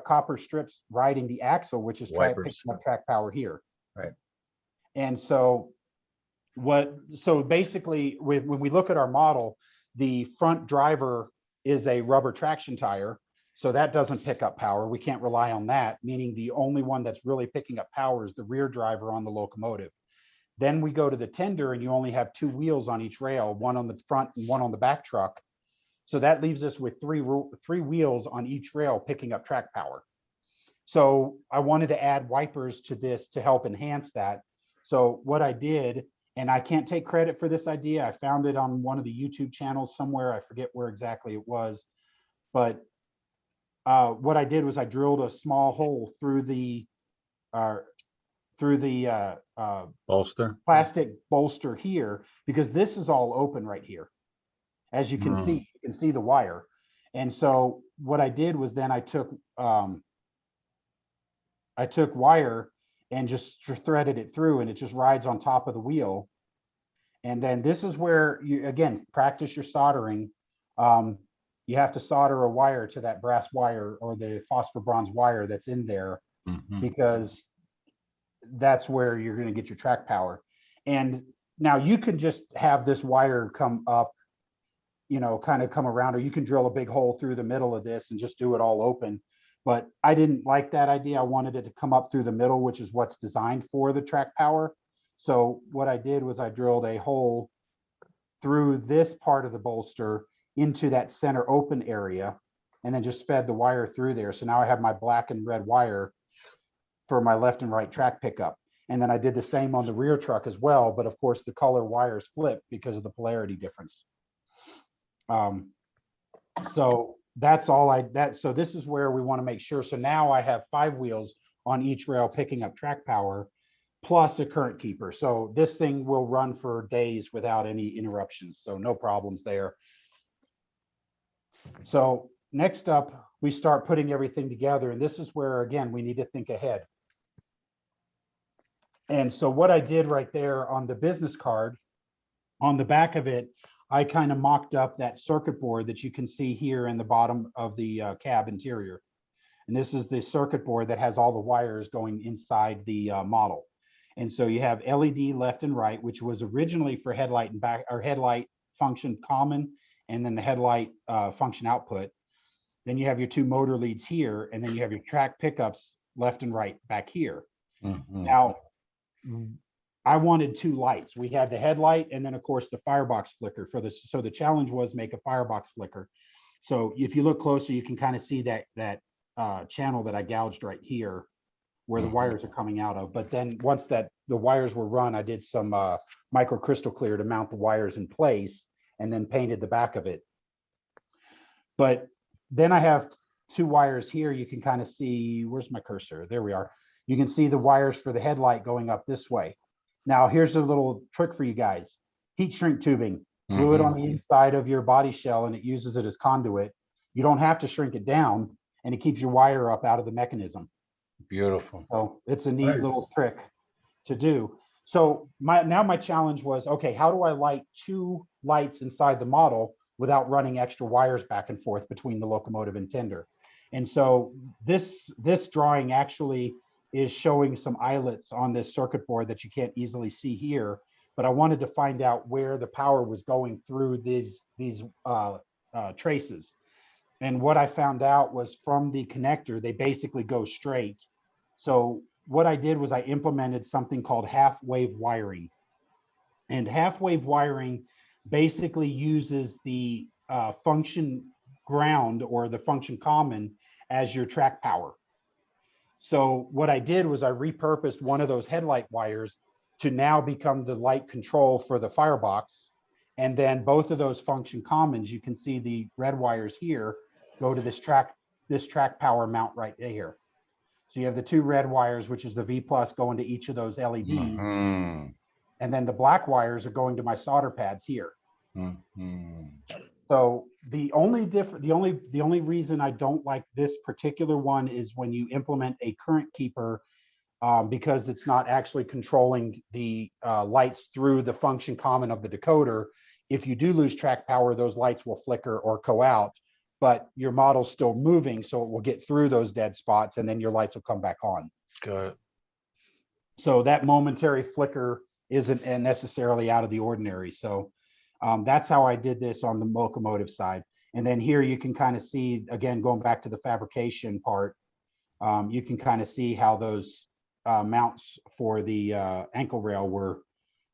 copper strips riding the axle, which is picking up track power here. Right. And so basically, when we look at our model, the front driver is a rubber traction tire. So that doesn't pick up power. We can't rely on that, meaning the only one that's really picking up power is the rear driver on the locomotive. Then we go to the tender, and you only have two wheels on each rail, one on the front and one on the back truck. So that leaves us with three wheels on each rail picking up track power. So I wanted to add wipers to this to help enhance that. So what I did, and I can't take credit for this idea, I found it on one of the YouTube channels somewhere. I forget where exactly it was, but what I did was I drilled a small hole through the Bolster. plastic bolster here, because this is all open right here. As you can see, you can see the wire. And so what I did was then I took wire and just threaded it through, and it just rides on top of the wheel. And then this is where you, again, practice your soldering. You have to solder a wire to that brass wire or the phosphor bronze wire that's in there, because that's where you're going to get your track power. And now you can just have this wire come up, you know, kind of come around, or you can drill a big hole through the middle of this and just do it all open. But I didn't like that idea. I wanted it to come up through the middle, which is what's designed for the track power. So what I did was I drilled a hole through this part of the bolster into that center open area, and then just fed the wire through there. So now I have my black and red wire for my left and right track pickup. And then I did the same on the rear truck as well, but of course the color wires flip because of the polarity difference. So that's all so this is where we want to make sure. So now I have 5 wheels on each rail picking up track power, plus a current keeper. So this thing will run for days without any interruptions. So no problems there. So next up, we start putting everything together. And this is where, again, we need to think ahead. And so what I did right there on the business card, on the back of it, I kind of mocked up that circuit board that you can see here in the bottom of the cab interior. And this is the circuit board that has all the wires going inside the model. And so you have LED left and right, which was originally for headlight and back, or headlight function common, and then the headlight function output. Then you have your 2 motor leads here, and then you have your track pickups left and right back here. Now, I wanted 2 lights. We had the headlight, and then of course the firebox flicker for this. So the challenge was make a firebox flicker. So if you look closer, you can kind of see that channel that I gouged right here, where the wires are coming out of. But then once the wires were run, I did some micro crystal clear to mount the wires in place, and then painted the back of it. But then I have 2 wires here. You can kind of see, where's my cursor? There we are. You can see the wires for the headlight going up this way. Now, here's a little trick for you guys. Heat shrink tubing, glue it on the inside of your body shell, and it uses it as conduit. You don't have to shrink it down, and it keeps your wire up out of the mechanism. Beautiful. So it's a neat Nice. little trick to do. So my challenge was, okay, how do I light 2 lights inside the model without running extra wires back and forth between the locomotive and tender? And so this drawing actually is showing some eyelets on this circuit board that you can't easily see here, but I wanted to find out where the power was going through these traces. And what I found out was from the connector, they basically go straight. So what I did was I implemented something called half-wave wiring. And half-wave wiring basically uses the function ground or the function common as your track power. So what I did was I repurposed one of those headlight wires to now become the light control for the firebox. And then both of those function commons, you can see the red wires here, go to this track power mount right here. So you have the 2 red wires, which is the V plus, going to each of those LEDs. And then the black wires are going to my solder pads here. So the only reason I don't like this particular one is when you implement a current keeper, because it's not actually controlling the lights through the function common of the decoder. If you do lose track power, those lights will flicker or go out, but your model's still moving, so it will get through those dead spots, and then your lights will come back on. Got it. So that momentary flicker isn't necessarily out of the ordinary. So that's how I did this on the locomotive side. And then here you can kind of see, again, going back to the fabrication part, you can kind of see how those mounts for the ankle rail were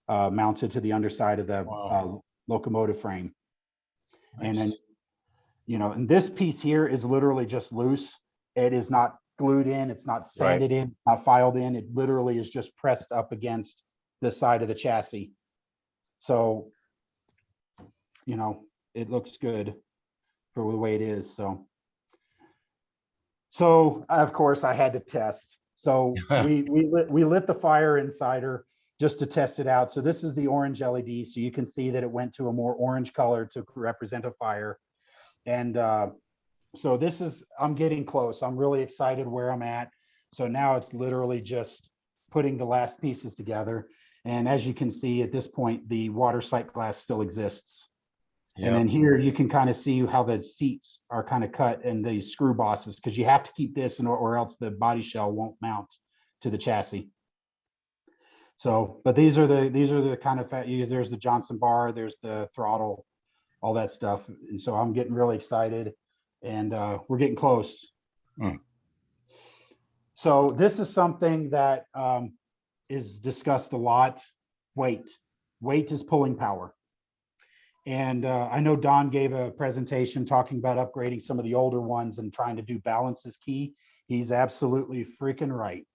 mounted to the underside of the locomotive frame. Nice. And then, you know, and this piece here is literally just loose. It is not glued in. It's not sanded in, not filed in. It literally is just pressed up against the side of the chassis. So, you know, it looks good for the way it is. So of course I had to test. So we lit the fire inside her just to test it out. So this is the orange LED. So you can see that it went to a more orange color to represent a fire. And so I'm getting close. I'm really excited where I'm at. So now it's literally just putting the last pieces together. And as you can see at this point, the water sight glass still exists. And then here you can kind of see how the seats are kind of cut and the screw bosses, because you have to keep this or else the body shell won't mount to the chassis. So, but these are the kind of, there's the Johnson bar, there's the throttle, all that stuff. And so I'm getting really excited, and we're getting close. So this is something that is discussed a lot. Weight is pulling power. And I know Don gave a presentation talking about upgrading some of the older ones and trying to do balance is key. He's absolutely freaking right,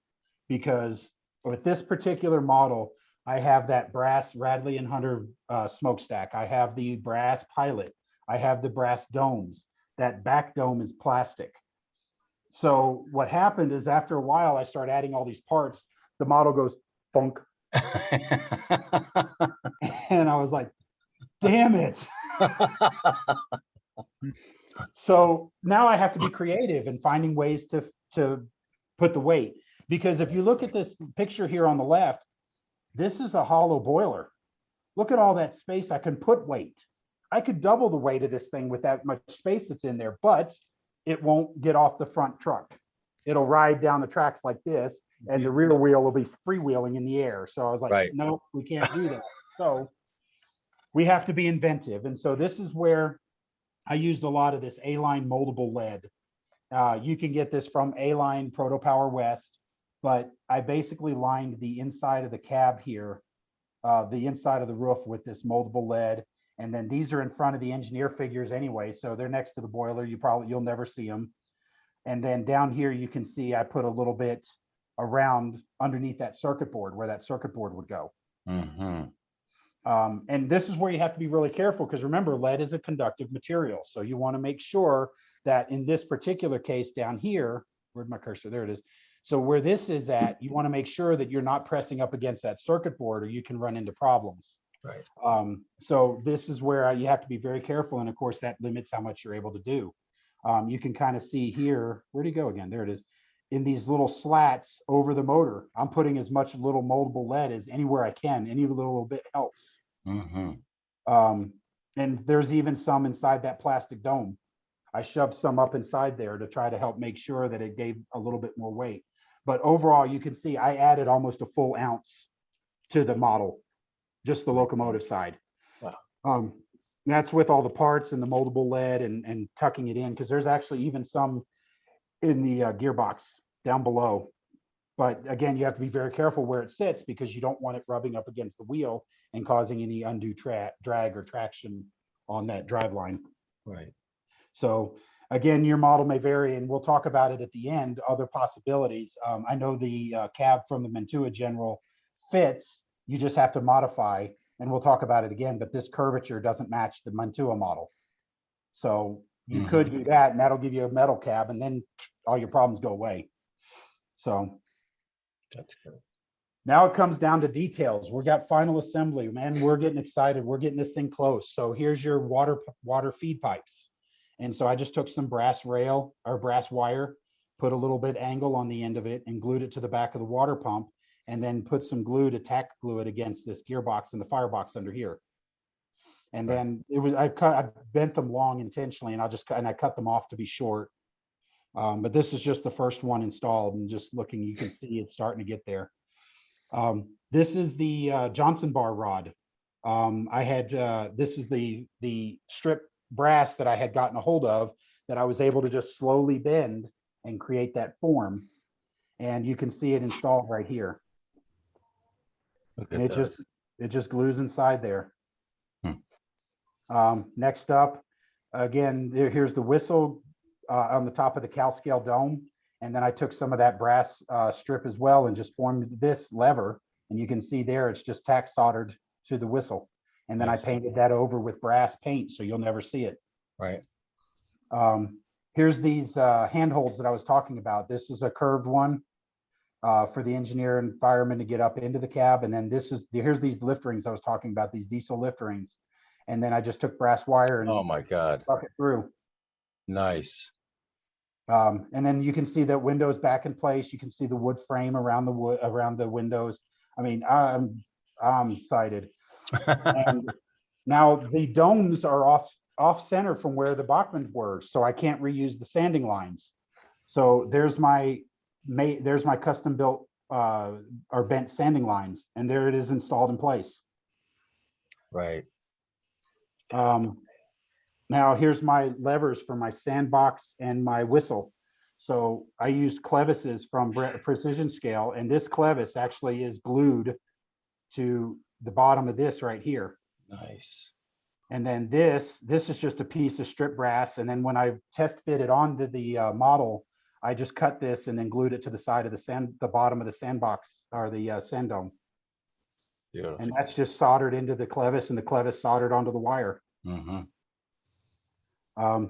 because with this particular model, I have that brass Radley and Hunter smokestack. I have the brass pilot. I have the brass domes. That back dome is plastic. So what happened is, after a while, I start adding all these parts. The model goes funk. And I was like, damn it. So now I have to be creative in finding ways to put the weight. Because if you look at this picture here on the left, this is a hollow boiler. Look at all that space I can put weight. I could double the weight of this thing with that much space that's in there, but it won't get off the front truck. It'll ride down the tracks like this, and the rear wheel will be freewheeling in the air. So I was like, nope, we can't do that. So we have to be inventive. And so this is where I used a lot of this A-line moldable lead. You can get this from A-line Proto Power West, but I basically lined the inside of the cab here, the inside of the roof, with this moldable lead. And then these are in front of the engineer figures anyway, so they're next to the boiler. You'll never see them. And then down here, you can see I put a little bit around underneath that circuit board, where that circuit board would go. And this is where you have to be really careful, because remember, lead is a conductive material. So you want to make sure that in this particular case down here, where'd my cursor? There it is. So where this is at, you want to make sure that you're not pressing up against that circuit board, or you can run into problems. Right. So this is where you have to be very careful. And of course, that limits how much you're able to do. You can kind of see here, where'd he go again? There it is. In these little slats over the motor, I'm putting as much little moldable lead as anywhere I can. Any little bit helps. And there's even some inside that plastic dome. I shoved some up inside there to try to help make sure that it gave a little bit more weight. But overall, you can see I added almost a full ounce to the model, just the locomotive side. Wow. That's with all the parts and the moldable lead and tucking it in, because there's actually even some in the gearbox down below. But again, you have to be very careful where it sits, because you don't want it rubbing up against the wheel and causing any undue drag or traction on that drive line. Right. So again, your model may vary, and we'll talk about it at the end, other possibilities. I know the cab from the Mantua General fits, you just have to modify, and we'll talk about it again, but this curvature doesn't match the Mantua model. So you could do that, and that'll give you a metal cab, and then all your problems go away. So That's good. now it comes down to details. We got final assembly, man. We're getting excited. We're getting this thing close. So here's your water feed pipes. And so I just took some brass rail or brass wire, put a little bit angle on the end of it, and glued it to the back of the water pump, and then put some glue to tack glue it against this gearbox and the firebox under here. And then I bent them long intentionally, and I cut them off to be short. But this is just the first one installed, and just looking, you can see it's starting to get there. This is the Johnson bar rod. This is the strip brass that I had gotten a hold of, that I was able to just slowly bend and create that form. And you can see it installed right here. And it just glues inside there. Next up, again, here's the whistle on the top of the cow scale dome. And then I took some of that brass strip as well and just formed this lever. And you can see there, it's just tack soldered to the whistle. And then I painted that over with brass paint, so you'll never see it. Right. Here's these handholds that I was talking about. This is a curved one for the engineer and fireman to get up into the cab. And then here's these lift rings I was talking about, these diesel lift rings. And then I just took brass wire and Oh my God. stuck it through. Nice. And then you can see that windows back in place. You can see the wood frame around the wood, around the windows. I mean, I'm excited. And now the domes are off center from where the Bachmans were, so I can't reuse the sanding lines. So there's my custom built or bent sanding lines, and there it is installed in place. Right. Now here's my levers for my sandbox and my whistle. So I used clevises from Precision Scale, and this clevis actually is glued to the bottom of this right here. Nice. And then this is just a piece of strip brass. And then when I test fit it onto the model, I just cut this and then glued it to the side of the bottom of the sandbox or the sand dome. Beautiful. And that's just soldered into the clevis, and the clevis soldered onto the wire. Mm-hmm.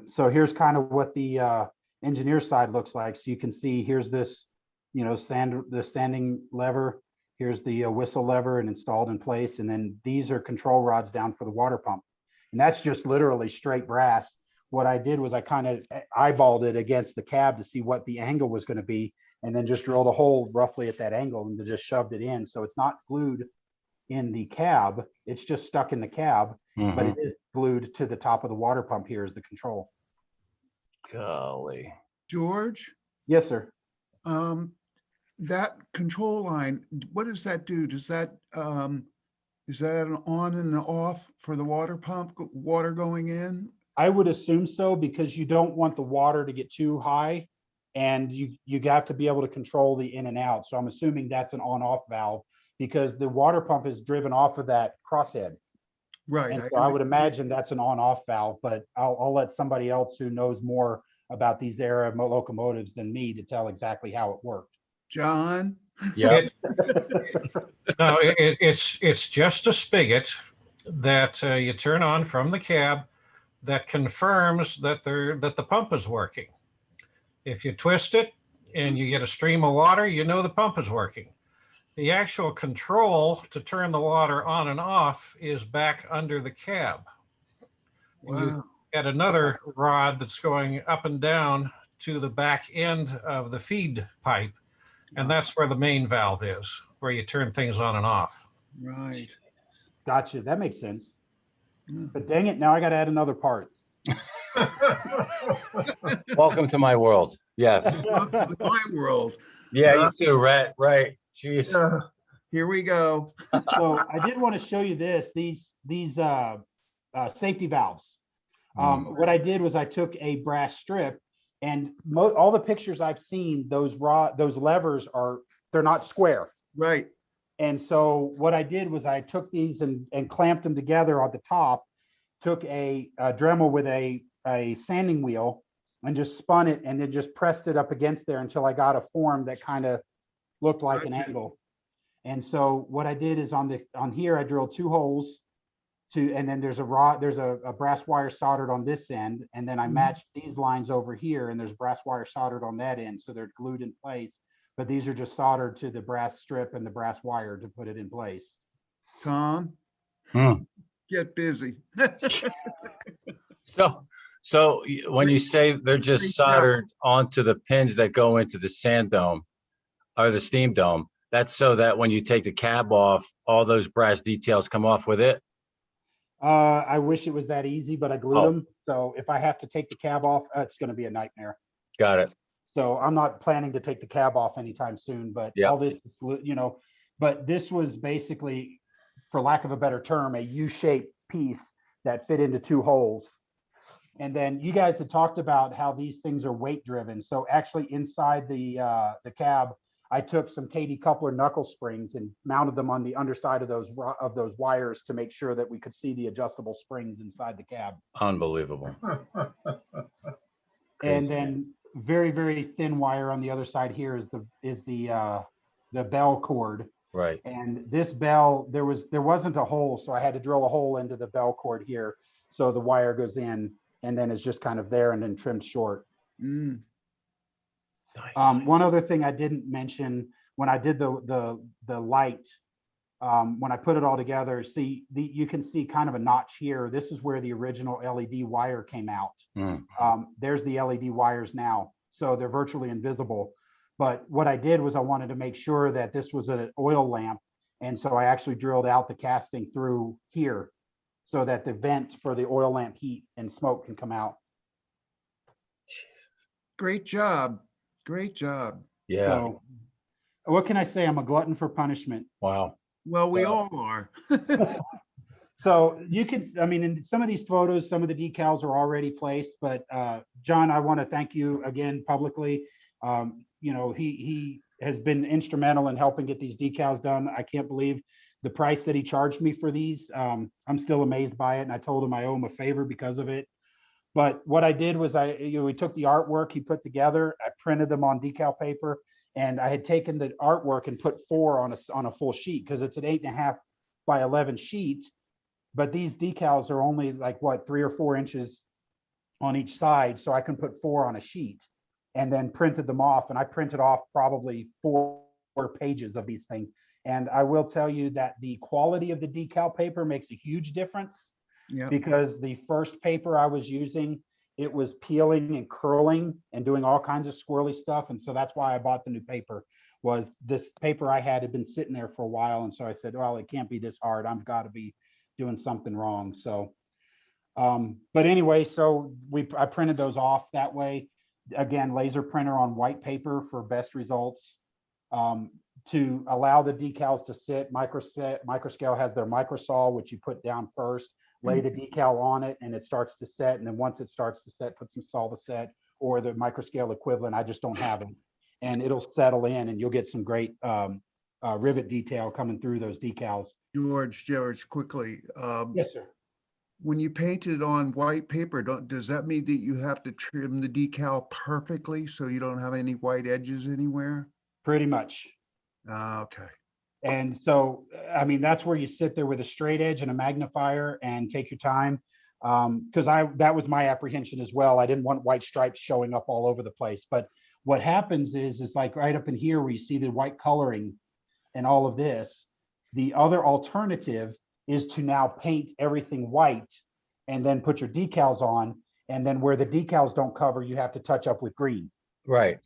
So here's kind of what the engineer side looks like. So you can see here's this, the sanding lever. Here's the whistle lever and installed in place. And then these are control rods down for the water pump. And that's just literally straight brass. What I did was I kind of eyeballed it against the cab to see what the angle was going to be, and then just drilled a hole roughly at that angle and just shoved it in. So it's not glued in the cab, it's just stuck in the cab, but it is glued to the top of the water pump. Here is the control. Golly. George, Yes, sir. that control line, what does that do? Does that, is that an on and an off for the water pump, water going in? I would assume so, because you don't want the water to get too high, and you got to be able to control the in and out. So I'm assuming that's an on-off valve, because the water pump is driven off of that crosshead. Right. And so I would imagine that's an on-off valve, but I'll let somebody else who knows more about these era locomotives than me to tell exactly how it worked. John? Yeah. No, it's just a spigot that you turn on from the cab that confirms that the pump is working. If you twist it and you get a stream of water, you know the pump is working. The actual control to turn the water on and off is back under the cab. And you Wow. got another rod that's going up and down to the back end of the feed pipe. And that's where the main valve is, where you turn things on and off. Right. Gotcha. That makes sense. Yeah. But dang it, now I got to add another part. Welcome to my world. Yes. Welcome to my world. Yeah, you too, Rhett. Right. Jeez. Here we go. So I did want to show you this, these safety valves. What I did was I took a brass strip, and all the pictures I've seen, those levers they're not square. Right. And so what I did was I took these and clamped them together on the top, took a Dremel with a sanding wheel and just spun it, and then just pressed it up against there until I got a form that kind of looked like an angle. And so what I did is on here, I drilled 2 holes and then there's a brass wire soldered on this end. And then I matched these lines over here, and there's brass wire soldered on that end. So they're glued in place, but these are just soldered to the brass strip and the brass wire to put it in place. Tom, get busy. So when you say they're just soldered onto the pins that go into the sand dome or the steam dome, that's so that when you take the cab off, all those brass details come off with it? I wish it was that easy, but I glued them. So if I have to take the cab off, it's going to be a nightmare. Got it. So I'm not planning to take the cab off anytime soon, but all this is, but this was basically, for lack of a better term, a U-shaped piece that fit into 2 holes. And then you guys had talked about how these things are weight driven. So actually inside the cab, I took some Katie Coupler knuckle springs and mounted them on the underside of those wires to make sure that we could see the adjustable springs inside the cab. Unbelievable. And then very, very thin wire on the other side here is the bell cord. Right. And this bell, there wasn't a hole, so I had to drill a hole into the bell cord here, so the wire goes in and then it's just kind of there and then trimmed short. One other thing I didn't mention when I did the light, when I put it all together, you can see kind of a notch here. This is where the original LED wire came out. There's the LED wires now. so they're virtually invisible. But what I did was I wanted to make sure that this was an oil lamp. And so I actually drilled out the casting through here so that the vent for the oil lamp heat and smoke can come out. Great job. Great job. Yeah, So what can I say? I'm a glutton for punishment. wow. Well, we Wow. all are. So you can, I mean, in some of these photos, some of the decals are already placed, but John, I want to thank you again publicly. You know, he has been instrumental in helping get these decals done. I can't believe the price that he charged me for these. I'm still amazed by it. And I told him I owe him a favor because of it. But what I did was we took the artwork he put together, I printed them on decal paper, and I had taken the artwork and put 4 on a full sheet because it's an 8.5 by 11 sheet. But these decals are only like what, 3 or 4 inches on each side. So I can put 4 on a sheet and then printed them off. And I printed off probably 4 pages of these things. And I will tell you that the quality of the decal paper makes a huge difference. Yeah. Because the first paper I was using, it was peeling and curling and doing all kinds of squirrely stuff. And so that's why I bought the new paper. Was this paper I had been sitting there for a while. And so I said, well, it can't be this hard. I've got to be doing something wrong. So, but anyway, so I printed those off that way. Again, laser printer on white paper for best results. To allow the decals to sit, Microscale has their microsaw, which you put down first, lay the decal on it, and it starts to set. And then once it starts to set, put some Solvaset or the Microscale equivalent. I just don't have it, and it'll settle in, and you'll get some great rivet detail coming through those decals. George, quickly. Yes, sir. When you paint it on white paper, does that mean that you have to trim the decal perfectly so you don't have any white edges anywhere? Pretty much. Okay. And so, I mean, that's where you sit there with a straight edge and a magnifier and take your time. Because that was my apprehension as well. I didn't want white stripes showing up all over the place. But what happens is like right up in here where you see the white coloring and all of this, the other alternative is to now paint everything white and then put your decals on. And then where the decals don't cover, you have to touch up with green. Right.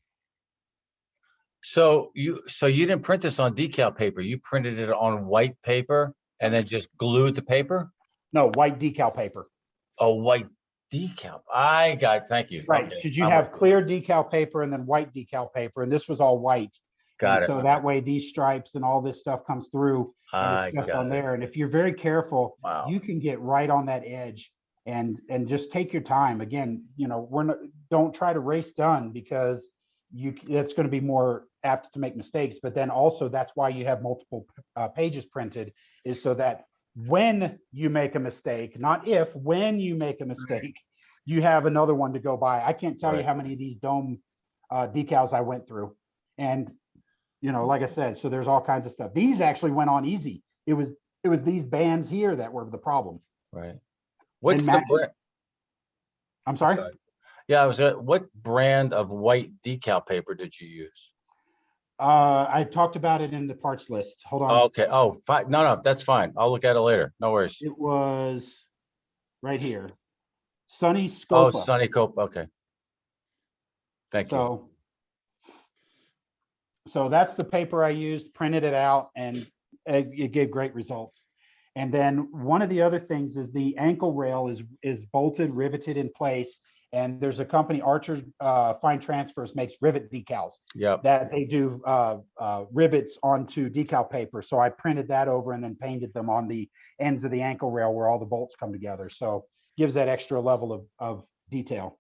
So you didn't print this on decal paper. You printed it on white paper and then just glued the paper? No, white decal paper. Oh, white decal. Thank you. Right, Okay, because you I'm have with you. clear decal paper and then white decal paper, and this was all white. Got And it. so that way these stripes and all this stuff comes through and I it's just got on it. there. And if you're very careful, Wow. you can get right on that edge and just take your time. Again, you know, don't try to race done because it's going to be more apt to make mistakes. But then also that's why you have multiple pages printed, is so that when you make a mistake, not if, when you make a mistake, you have another one to go by. I can't tell you Right. how many of these dome decals I went through. And, you know, like I said, so there's all kinds of stuff. These actually went on easy. It was these bands here that were the problem. Right. What's the Matt- brand? I'm sorry. Yeah, what brand of white decal paper did you use? I talked about it in the parts list. Hold on. Okay. Oh, fine. No, that's fine. I'll look at it later. No worries. It was right here. Sunny Oh, Scopa. Sunny Cope. Okay. Thank you. So that's the paper I used, printed it out, and it gave great results. And then one of the other things is the ankle rail is bolted, riveted in place. And there's a company, Archer Fine Transfers, makes rivet decals Yep. that they do rivets onto decal paper. So I printed that over and then painted them on the ends of the ankle rail where all the bolts come together. So gives that extra level of detail.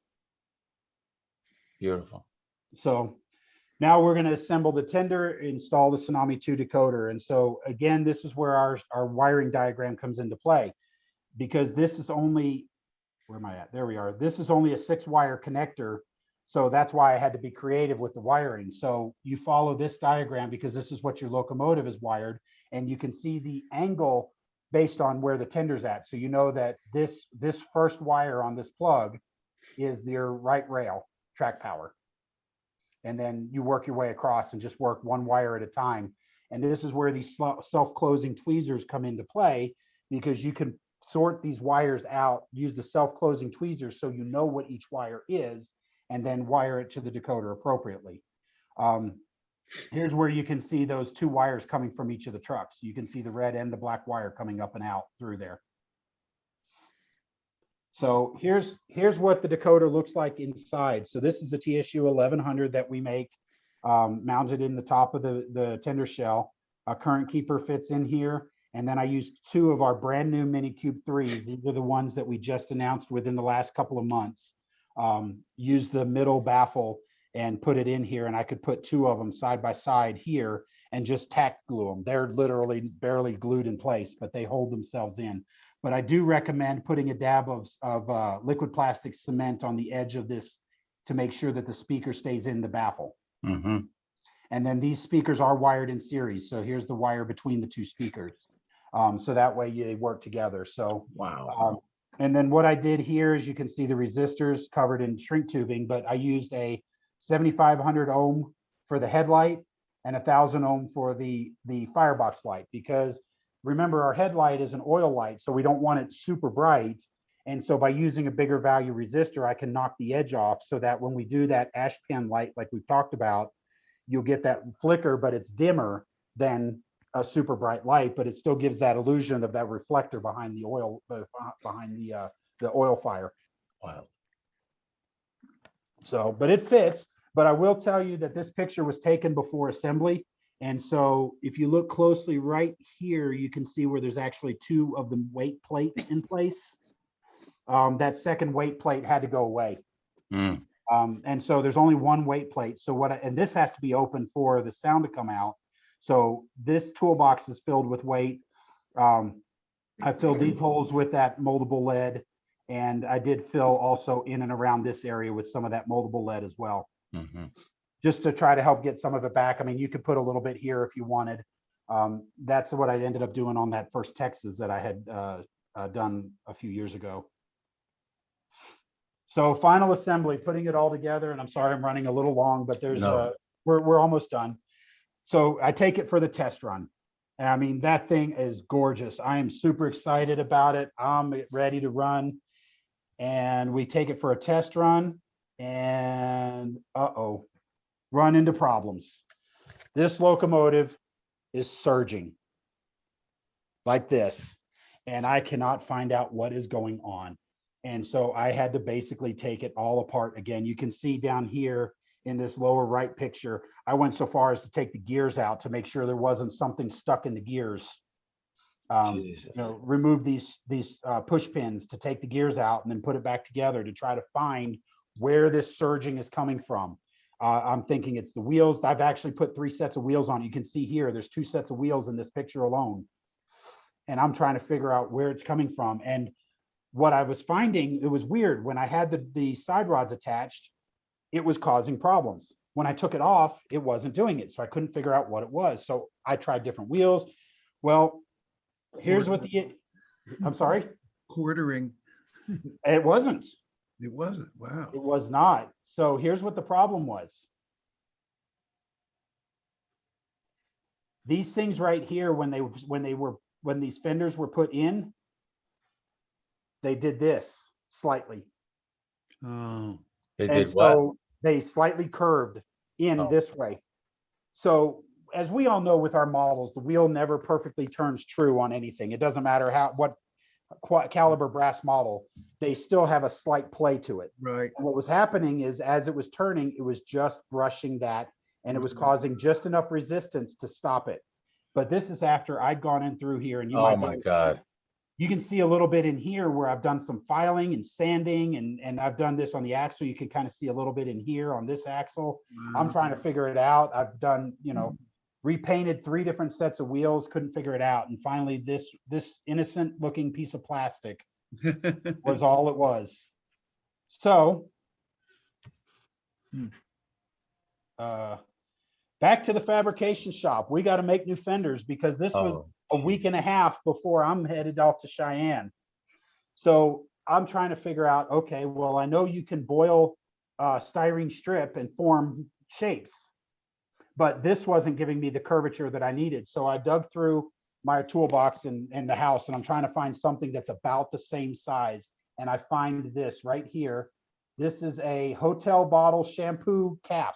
Beautiful. So now we're going to assemble the tender, install the Tsunami 2 decoder. And so again, this is where our wiring diagram comes into play, because this is only, where am I at? There we are. This is only a 6-wire connector. So that's why I had to be creative with the wiring. So you follow this diagram because this is what your locomotive is wired, and you can see the angle based on where the tender's at. So you know that this first wire on this plug is your right rail track power. And then you work your way across and just work one wire at a time. And this is where these self-closing tweezers come into play, because you can sort these wires out, use the self-closing tweezers so you know what each wire is, and then wire it to the decoder appropriately. Here's where you can see those two wires coming from each of the trucks. You can see the red and the black wire coming up and out through there. So here's what the decoder looks like inside. So this is the TSU 1100 that we make, mounted in the top of the tender shell. A current keeper fits in here. And then I used 2 of our brand new Mini Cube 3s. These are the ones that we just announced within the last couple of months. Use the middle baffle and put it in here, and I could put 2 of them side by side here and just tack glue them. They're literally barely glued in place, but they hold themselves in. But I do recommend putting a dab of liquid plastic cement on the edge of this to make sure that the speaker stays in the baffle. Mm-hmm. And then these speakers are wired in series. So here's the wire between the 2 speakers. So that way they work together. So, Wow. and then what I did here is you can see the resistors covered in shrink tubing, but I used a 7,500 ohm for the headlight and 1,000 ohm for the firebox light, because remember our headlight is an oil light, so we don't want it super bright. And so by using a bigger value resistor, I can knock the edge off so that when we do that ash pan light, like we've talked about, you'll get that flicker, but it's dimmer than a super bright light, but it still gives that illusion of that reflector behind the oil, behind the oil fire. Wow. So, but it fits. But I will tell you that this picture was taken before assembly. And so if you look closely right here, you can see where there's actually 2 of the weight plates in place. That second weight plate had to go away. Mm. And so there's only 1 weight plate. So and this has to be open for the sound to come out. So this toolbox is filled with weight. I filled these holes with that moldable lead, and I did fill also in and around this area with some of that moldable lead as well, Mm-hmm. just to try to help get some of it back. I mean, you could put a little bit here if you wanted. That's what I ended up doing on that first Texas that I had done a few years ago. So final assembly, putting it all together, and I'm sorry I'm running a little long, but there's No. we're almost done. So I take it for the test run. I mean, that thing is gorgeous. I am super excited about it. I'm ready to run. And we take it for a test run, and run into problems. This locomotive is surging like this, and I cannot find out what is going on. And so I had to basically take it all apart again. You can see down here in this lower right picture, I went so far as to take the gears out to make sure there wasn't something stuck in the gears. Remove these push pins to take the gears out and then put it back together to try to find where this surging is coming from. I'm thinking it's the wheels. I've actually put 3 sets of wheels on. You can see here, there's 2 sets of wheels in this picture alone. And I'm trying to figure out where it's coming from. And what I was finding, it was weird. When I had the side rods attached, it was causing problems. When I took it off, it wasn't doing it. So I couldn't figure out what it was. So I tried different wheels. Well, here's what I'm sorry? Quartering. It wasn't. It wasn't. Wow. It was not. So here's what the problem was. These things right here, when these fenders were put in, they did this slightly. Oh. They And did what? so they slightly curved in this way. So as we all know with our models, the wheel never perfectly turns true on anything. It doesn't matter what caliber brass model, they still have a slight play to it. Right. And what was happening is as it was turning, it was just brushing that, and it was causing just enough resistance to stop it. But this is after I'd gone in through here, and Oh my God. you can see a little bit in here where I've done some filing and sanding, and I've done this on the axle. You can kind of see a little bit in here on this axle. I'm trying to figure it out. I've done, repainted 3 different sets of wheels, couldn't figure it out. And finally, this innocent looking piece of plastic was all it was. So, back to the fabrication shop. We got to make new fenders because this was a week and a half before I'm headed off to Cheyenne. So I'm trying to figure out, okay, well, I know you can boil styrene strip and form shapes, but this wasn't giving me the curvature that I needed. So I dug through my toolbox in the house, and I'm trying to find something that's about the same size. And I find this right here. This is a hotel bottle shampoo cap.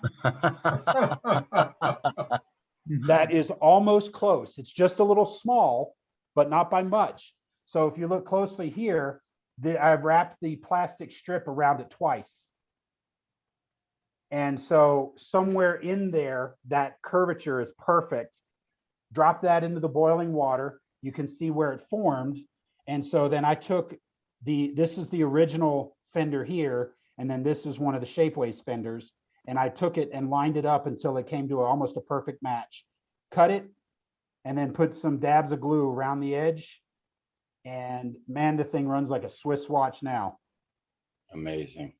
That is almost close. It's just a little small, but not by much. So if you look closely here, I've wrapped the plastic strip around it twice. And so somewhere in there, that curvature is perfect. Drop that into the boiling water. You can see where it formed. And so then I took this is the original fender here, and then this is one of the Shapeways fenders. And I took it and lined it up until it came to almost a perfect match. Cut it, and then put some dabs of glue around the edge. And man, the thing runs like a Swiss watch now. Amazing.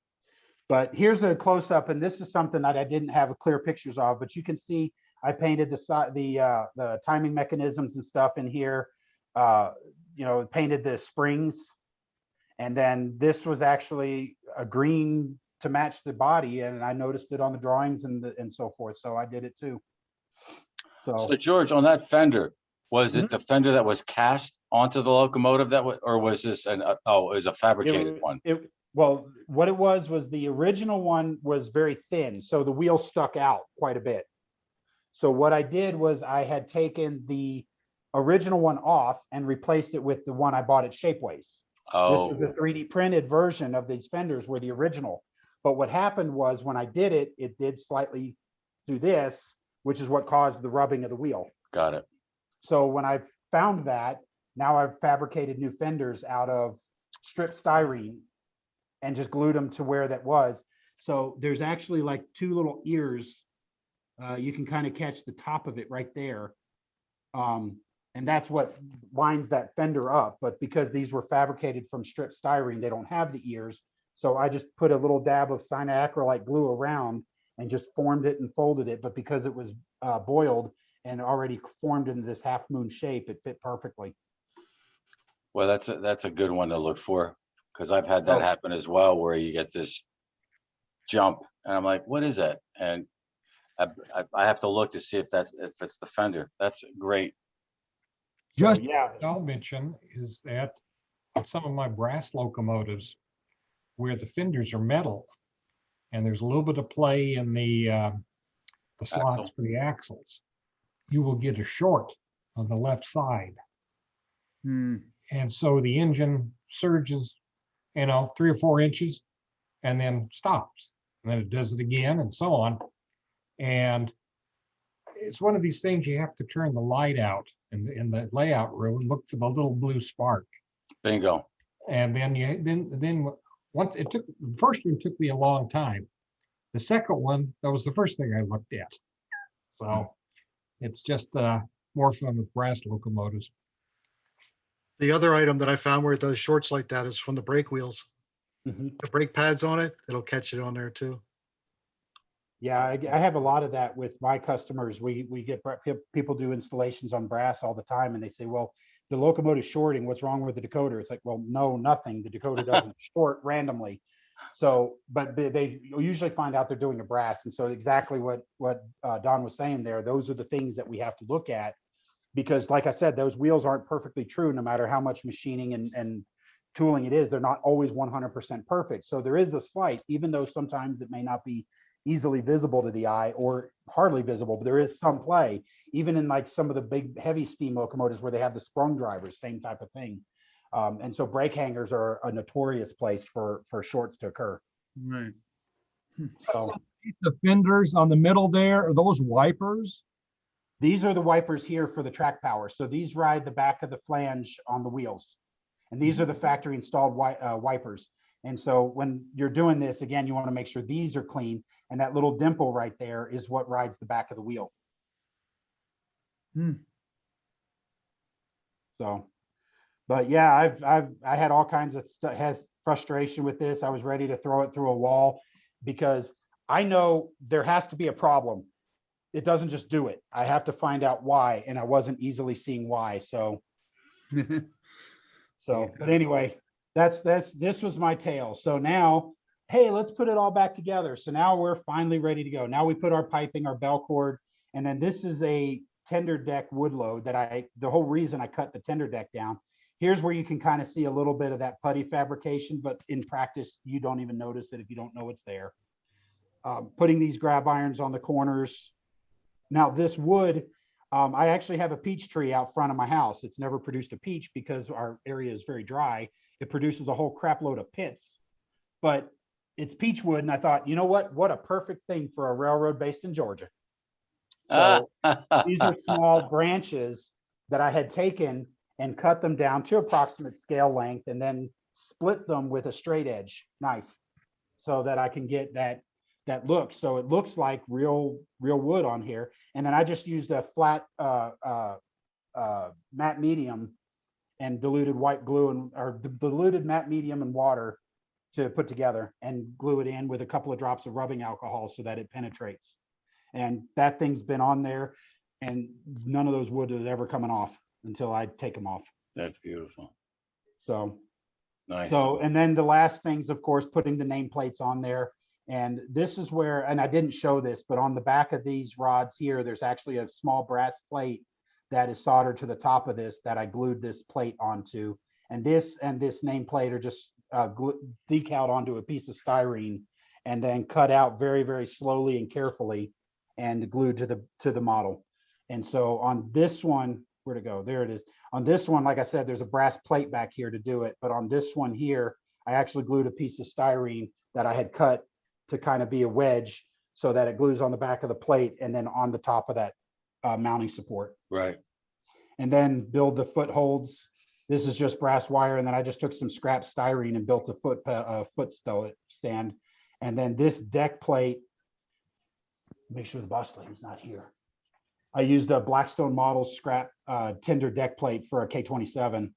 But here's a close up, and this is something that I didn't have clear pictures of, but you can see I painted the timing mechanisms and stuff in here. You know, painted the springs, and then this was actually a green to match the body, and I noticed it on the drawings and so forth. So I did it too. So George, on that fender, was it the fender that was cast onto the locomotive or was this it was a fabricated one? Well, what it was the original one was very thin, so the wheel stuck out quite a bit. So what I did was I had taken the original one off and replaced it with the one I bought at Shapeways. Oh, This was the 3D printed version of these fenders were the original. But what happened was when I did it, it did slightly do this, which is what caused the rubbing of the wheel. got it. So when I found that, now I've fabricated new fenders out of strip styrene and just glued them to where that was. So there's actually like two little ears. You can kind of catch the top of it right there. And that's what winds that fender up. But because these were fabricated from strip styrene, they don't have the ears. So I just put a little dab of cyanoacrylate glue around and just formed it and folded it. But because it was boiled and already formed into this half moon shape, it fit perfectly. Well, that's a good one to look for, because I've had that happen as well, where you get this jump and I'm like, what is that? And I have to look to see if it's the fender. That's great. Just Yeah. I'll mention is that on some of my brass locomotives, where the fenders are metal, and there's a little bit of play in the slots Axle. for the axles, you will get a short on the left side, and so the engine surges, 3 or 4 inches, and then stops, and then it does it again, and so on. And it's one of these things you have to turn the light out in the layout room and look for the little blue spark. Bingo. And then once the first one took me a long time. The second one, that was the first thing I looked at. So it's just more fun with brass locomotives. The other item that I found where it does shorts like that is from the brake wheels. Mhm. The brake pads on it, it'll catch it on there too. Yeah, I have a lot of that with my customers. We get people do installations on brass all the time, and they say, well, the locomotive shorting, what's wrong with the decoder? It's like, well, no, nothing. The decoder doesn't short randomly. So, but they usually find out they're doing a brass. And so exactly what Don was saying there, those are the things that we have to look at, because like I said, those wheels aren't perfectly true, no matter how much machining and tooling it is. They're not always 100% perfect. So there is a slight, even though sometimes it may not be easily visible to the eye or hardly visible, but there is some play, even in like some of the big heavy steam locomotives where they have the sprung drivers, same type of thing. And so brake hangers are a notorious place for shorts to occur. Right. So The fenders on the middle there, are those wipers? these are the wipers here for the track power. So these ride the back of the flange on the wheels. And these are the factory installed wipers. And so when you're doing this, again, you want to make sure these are clean. And that little dimple right there is what rides the back of the wheel. So, but yeah, I had all kinds of frustration with this. I was ready to throw it through a wall because I know there has to be a problem. It doesn't just do it. I have to find out why, and I wasn't easily seeing why. So, but anyway, this was my tale. So now, hey, let's put it all back together. So now we're finally ready to go. Now we put our piping, our bell cord, and then this is a tender deck wood load that the whole reason I cut the tender deck down Here's where you can kind of see a little bit of that putty fabrication, but in practice, you don't even notice it if you don't know it's there. Putting these grab irons on the corners. Now this wood, I actually have a peach tree out front of my house. It's never produced a peach because our area is very dry. It produces a whole crap load of pits, but it's peach wood. And I thought, you know what a perfect thing for a railroad based in Georgia. So these are small branches that I had taken and cut them down to approximate scale length and then split them with a straight edge knife so that I can get that look. So it looks like real wood on here. And then I just used a flat matte medium and diluted white glue or diluted matte medium and water to put together and glue it in with a couple of drops of rubbing alcohol so that it penetrates. And that thing's been on there and none of those wood is ever coming off until I take them off. That's beautiful. So Nice. so, and then the last things, of course, putting the nameplates on there. And this is where, and I didn't show this, but on the back of these rods here, there's actually a small brass plate that is soldered to the top of this that I glued this plate onto. And this nameplate are just decaled onto a piece of styrene and then cut out very, very slowly and carefully and glued to the model. And so on this one, where to go? There it is. On this one, like I said, there's a brass plate back here to do it. But on this one here, I actually glued a piece of styrene that I had cut to kind of be a wedge so that it glues on the back of the plate and then on the top of that mounting support. Right. And then build the footholds. This is just brass wire. And then I just took some scrap styrene and built a foot stand. And then this deck plate, make sure the boss lady's not here. I used a Blackstone Models scrap tender deck plate for a K27.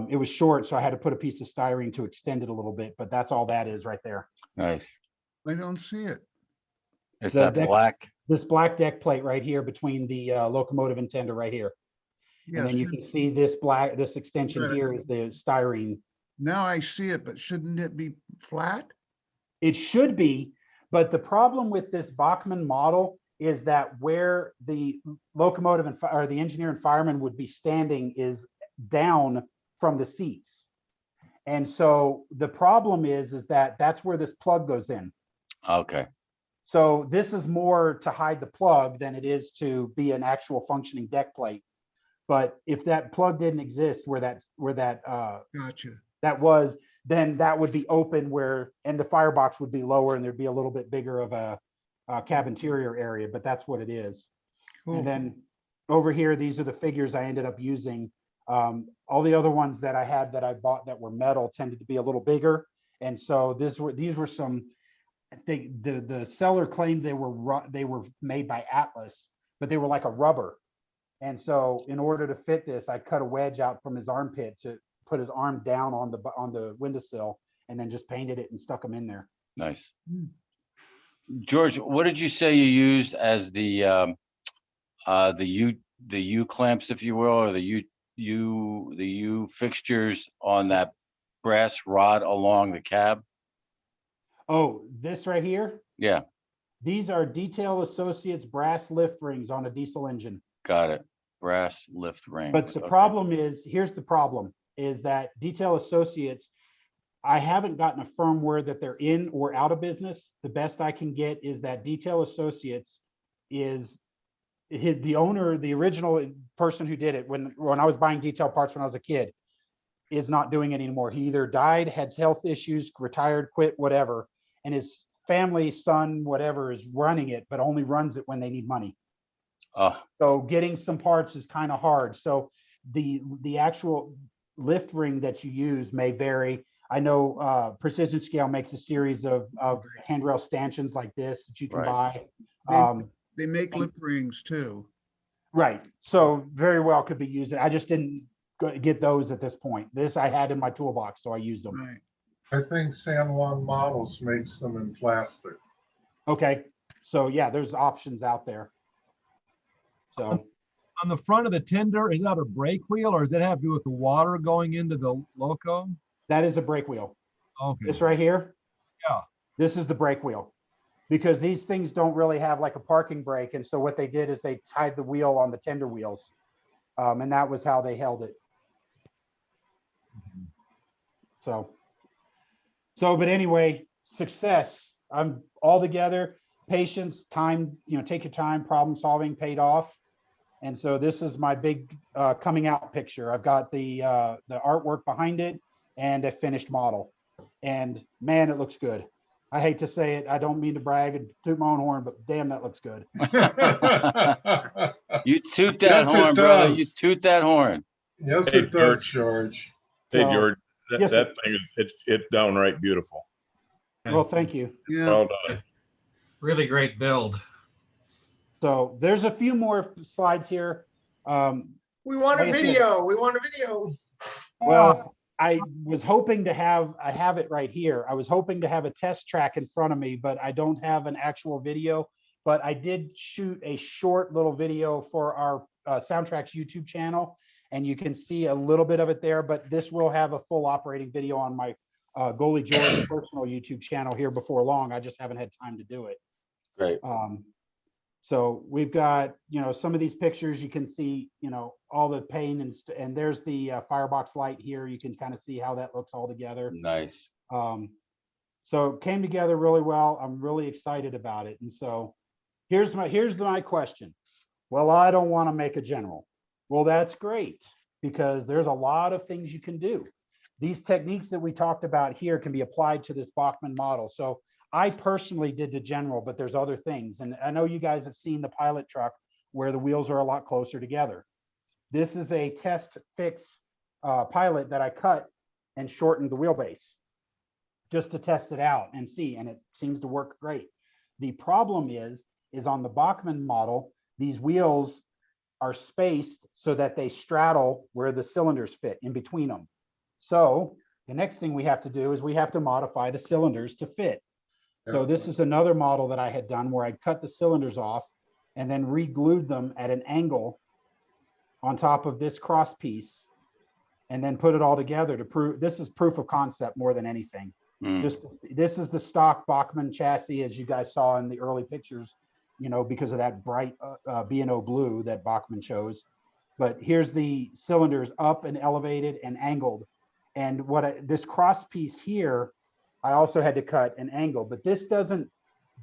It was short, so I had to put a piece of styrene to extend it a little bit, but that's all that is right there. Nice. I don't see it. Is The that deck- black? This black deck plate right here between the locomotive and tender right here. And Yes, then you can see this this extension Right. here is the styrene. now I see it, but shouldn't it be flat? It should be, but the problem with this Bachman model is that where the locomotive or the engineer and fireman would be standing is down from the seats. And so the problem is that that's where this plug goes in. Okay. So this is more to hide the plug than it is to be an actual functioning deck plate. But if that plug didn't exist where that Gotcha. that was, then that would be open and the firebox would be lower and there'd be a little bit bigger of a cab interior area, but that's what it is. Cool. And then over here, these are the figures I ended up using. All the other ones that I had that I bought that were metal tended to be a little bigger. And so these were some, the seller claimed they were made by Atlas, but they were like a rubber. And so in order to fit this, I cut a wedge out from his armpit to put his arm down on the windowsill and then just painted it and stuck them in there. Nice. George, what did you say you used as the U clamps, if you will, or the U fixtures on that brass rod along the cab? Oh, this right here? Yeah, These are Detail Associates brass lift rings on a diesel engine. got it. Brass lift rings. But the Okay. problem is, here's the problem, is that Detail Associates, I haven't gotten a firm word that they're in or out of business. The best I can get is that Detail Associates is the owner, the original person who did it when I was buying detail parts when I was a kid, is not doing it anymore. He either died, had health issues, retired, quit, whatever, and his family, son, whatever, is running it, but only runs it when they need money. So getting some parts is kind of hard. So the actual lift ring that you use may vary. I know Precision Scale makes a series of handrail stanchions like this that you can Right. buy. They make lip rings too. Right. So very well could be used. I just didn't get those at this point. This I had in my toolbox, so I used them. Right. I think San Juan Models makes them in plastic. Okay. So yeah, there's options out there. So On the front of the tender, is that a brake wheel or does it have to do with the water going into the loco? that is a brake wheel. Okay. This right here. Yeah. This is the brake wheel. Because these things don't really have like a parking brake. And so what they did is they tied the wheel on the tender wheels. And that was how they held it. But anyway, success. I'm all together. Patience, time, take your time, problem solving paid off. And so this is my big coming out picture. I've got the artwork behind it and a finished model. And man, it looks good. I hate to say it. I don't mean to brag and toot my own horn, but damn, that looks good. You toot that Yes, it horn, brother. You does. toot that horn. Yes, Hey, it does, George. Hey, So, George, yes, sir. that thing, it's downright beautiful. Well, thank you. Yeah, Well done. Really great build. So there's a few more slides here. We want Like a I said- video. We want a video. Well, I was hoping to have, I have it right here. I was hoping to have a test track in front of me, but I don't have an actual video. But I did shoot a short little video for our Soundtracks YouTube channel, and you can see a little bit of it there, but this will have a full operating video on my Goalie George personal YouTube channel here before long. I just haven't had time to do it. Great. So we've got, some of these pictures, you can see, all the paint and there's the firebox light here. You can kind of see how that looks all together. Nice. So it came together really well. I'm really excited about it. And so here's my question. Well, I don't want to make a general. Well, that's great because there's a lot of things you can do. These techniques that we talked about here can be applied to this Bachman model. So I personally did the general, but there's other things. And I know you guys have seen the pilot truck where the wheels are a lot closer together. This is a test fix pilot that I cut and shortened the wheelbase just to test it out and see, and it seems to work great. The problem is on the Bachman model, these wheels are spaced so that they straddle where the cylinders fit in between them. So the next thing we have to do is we have to modify the cylinders to fit. So this is another model that I had done where I'd cut the cylinders off and then re-glued them at an angle on top of this cross piece and then put it all together to prove, this is proof of concept more than anything. This is the stock Bachman chassis, as you guys saw in the early pictures, because of that bright B&O blue that Bachman chose. But here's the cylinders up and elevated and angled. And this cross piece here, I also had to cut an angle, but this doesn't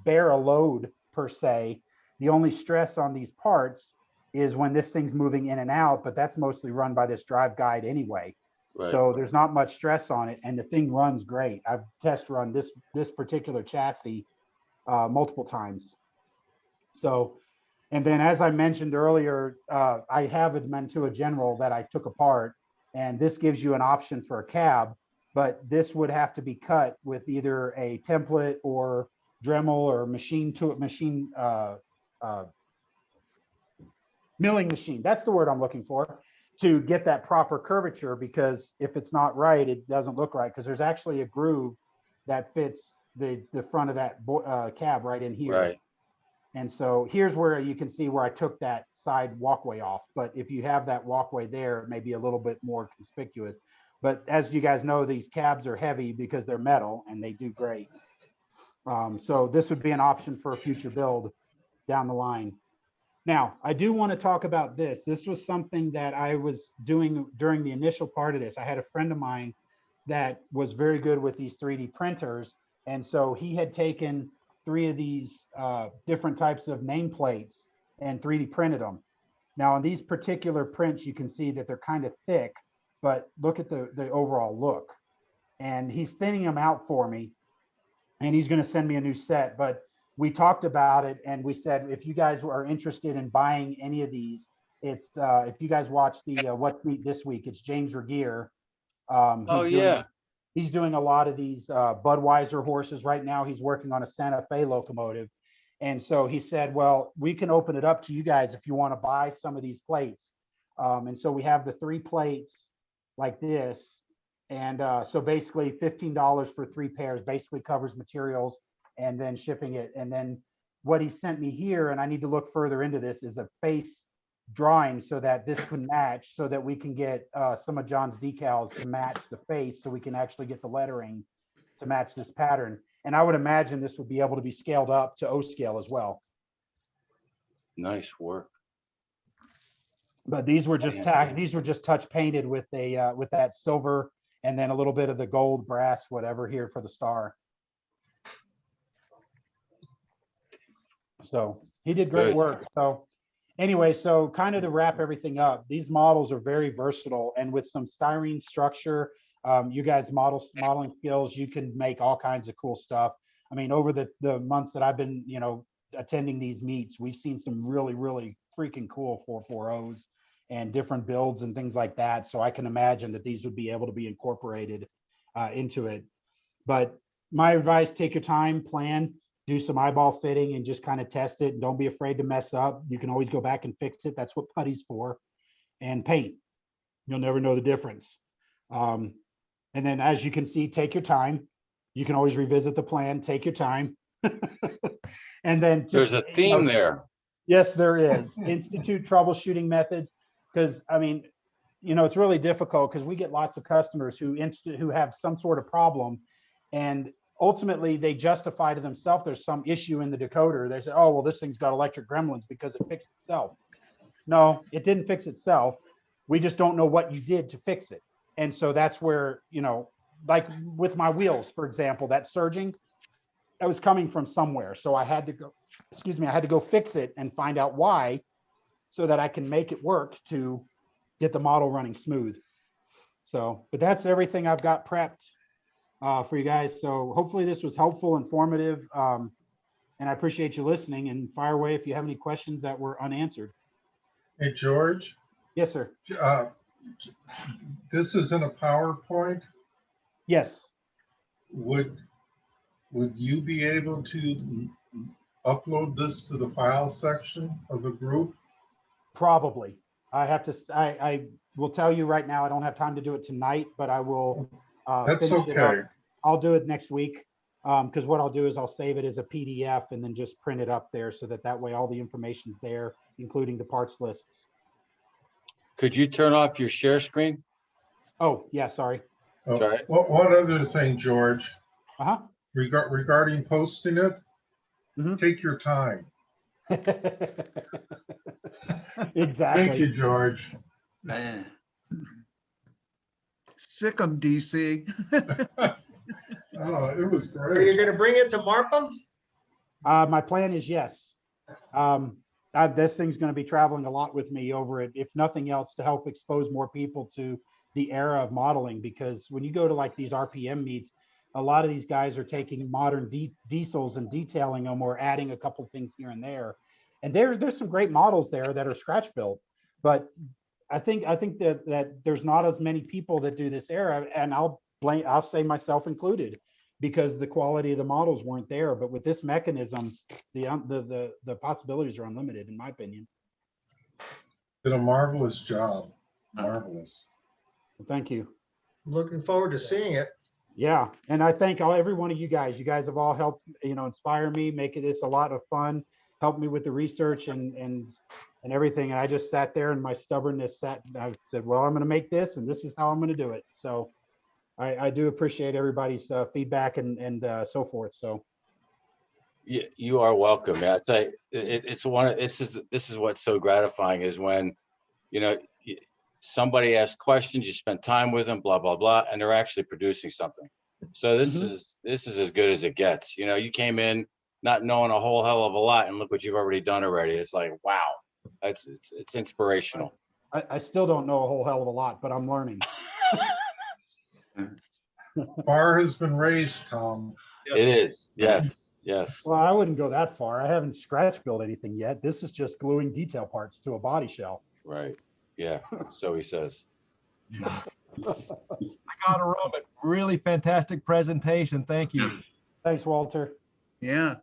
bear a load per se. The only stress on these parts is when this thing's moving in and out, but that's mostly run by this drive guide anyway. Right. So there's not much stress on it, and the thing runs great. I've test run this particular chassis multiple times. So, and then as I mentioned earlier, I have a Mantua General that I took apart, and this gives you an option for a cab, but this would have to be cut with either a template or Dremel or milling machine. That's the word I'm looking for, to get that proper curvature, because if it's not right, it doesn't look right, because there's actually a groove that fits the front of that cab right in here. Right. And so here's where you can see where I took that side walkway off. But if you have that walkway there, it may be a little bit more conspicuous. But as you guys know, these cabs are heavy because they're metal and they do great. So this would be an option for a future build down the line. Now, I do want to talk about this. This was something that I was doing during the initial part of this. I had a friend of mine that was very good with these 3D printers. And so he had taken 3 of these different types of nameplates and 3D printed them. Now, on these particular prints, you can see that they're kind of thick, but look at the overall look. And he's thinning them out for me, and he's going to send me a new set. But we talked about it, and we said, if you guys are interested in buying any of these, it's if you guys watch the What's Meat This Week, it's James Regier. He's doing a lot of these Budweiser horses right now. He's working on a Santa Fe locomotive. And so he said, well, we can open it up to you guys if you want to buy some of these plates. And so we have the 3 plates like this. And so basically $15 for 3 pairs basically covers materials and then shipping it. And then what he sent me here, and I need to look further into this, is a face drawing so that this can match, so that we can get some of John's decals to match the face, so we can actually get the lettering to match this pattern. And I would imagine this would be able to be scaled up to O scale as well. Nice work. But these were just these were just touch painted with a with that silver and then a little bit of the gold, brass, whatever here for the star. So he did great Good. work. So anyway, so kind of to wrap everything up, these models are very versatile, and with some styrene structure, you guys modeling skills, you can make all kinds of cool stuff. I mean, over the months that I've been, attending these meets, we've seen some really, really freaking cool 440s and different builds and things like that. So I can imagine that these would be able to be incorporated into it. But my advice, take your time, plan, do some eyeball fitting and just kind of test it. Don't be afraid to mess up. You can always go back and fix it. That's what putty's for. And paint. You'll never know the difference. And then as you can see, take your time. You can always revisit the plan, take your time. And then just, There's a theme there. Yes, there is. Institute troubleshooting methods. Because I mean, it's really difficult because we get lots of customers who have some sort of problem, and ultimately they justify to themselves there's some issue in the decoder. They say, oh, well, this thing's got electric gremlins because it fixed itself. No, it didn't fix itself. We just don't know what you did to fix it. And so that's where, like with my wheels, for example, that surging, that was coming from somewhere. So I had to go fix it and find out why, so that I can make it work to get the model running smooth. So, but that's everything I've got prepped for you guys. So hopefully this was helpful, informative, and I appreciate you listening, and fire away if you have any questions that were unanswered. Hey, George, Yes, sir. this is in a PowerPoint. Yes. Would you be able to upload this to the file section of the group? Probably. I will tell you right now, I don't have time to do it tonight, but I will. That's finish it up. okay. I'll do it next week. Because what I'll do is I'll save it as a PDF and then just print it up there so that way all the information's there, including the parts lists. Could you turn off your share screen? Oh, yeah, sorry. That's right. One other thing, George. Uh-huh. Regarding posting it, Mhm. take your time. Exactly. Thank you, George. Man. Sick 'em, DC. Oh, it was Are you great. gonna bring it to Markham? My plan is yes. This thing's going to be traveling a lot with me over it, if nothing else, to help expose more people to the era of modeling. Because when you go to like these RPM meets, a lot of these guys are taking modern diesels and detailing them or adding a couple things here and there. And there's some great models there that are scratch built, but I think that there's not as many people that do this era, and I'll say myself included, because the quality of the models weren't there. But with this mechanism, the possibilities are unlimited, in my opinion. Did a marvelous job. Marvelous. Thank you. Looking forward to seeing it. Yeah, and I thank every one of you guys. You guys have all helped, inspire me, making this a lot of fun, helped me with the research and everything. And I just sat there, and my stubbornness I said, well, I'm going to make this, and this is how I'm going to do it. So I do appreciate everybody's feedback and so forth. So You are welcome, man. I tell you, this is what's so gratifying is when, somebody asks questions, you spend time with them, blah, blah, blah, and they're actually producing something. So this is as good as it gets. You came in not knowing a whole hell of a lot, and look what you've already done already. It's like, wow, it's inspirational. I still don't know a whole hell of a lot, but I'm learning. Bar has been raised, Tom. It is. Yes. Yes. Well, I wouldn't go that far. I haven't scratch built anything yet. This is just gluing detail parts to a body shell. Right. Yeah. So he says. I got a Robert. Really fantastic presentation. Thank you. Thanks, Walter. Yeah.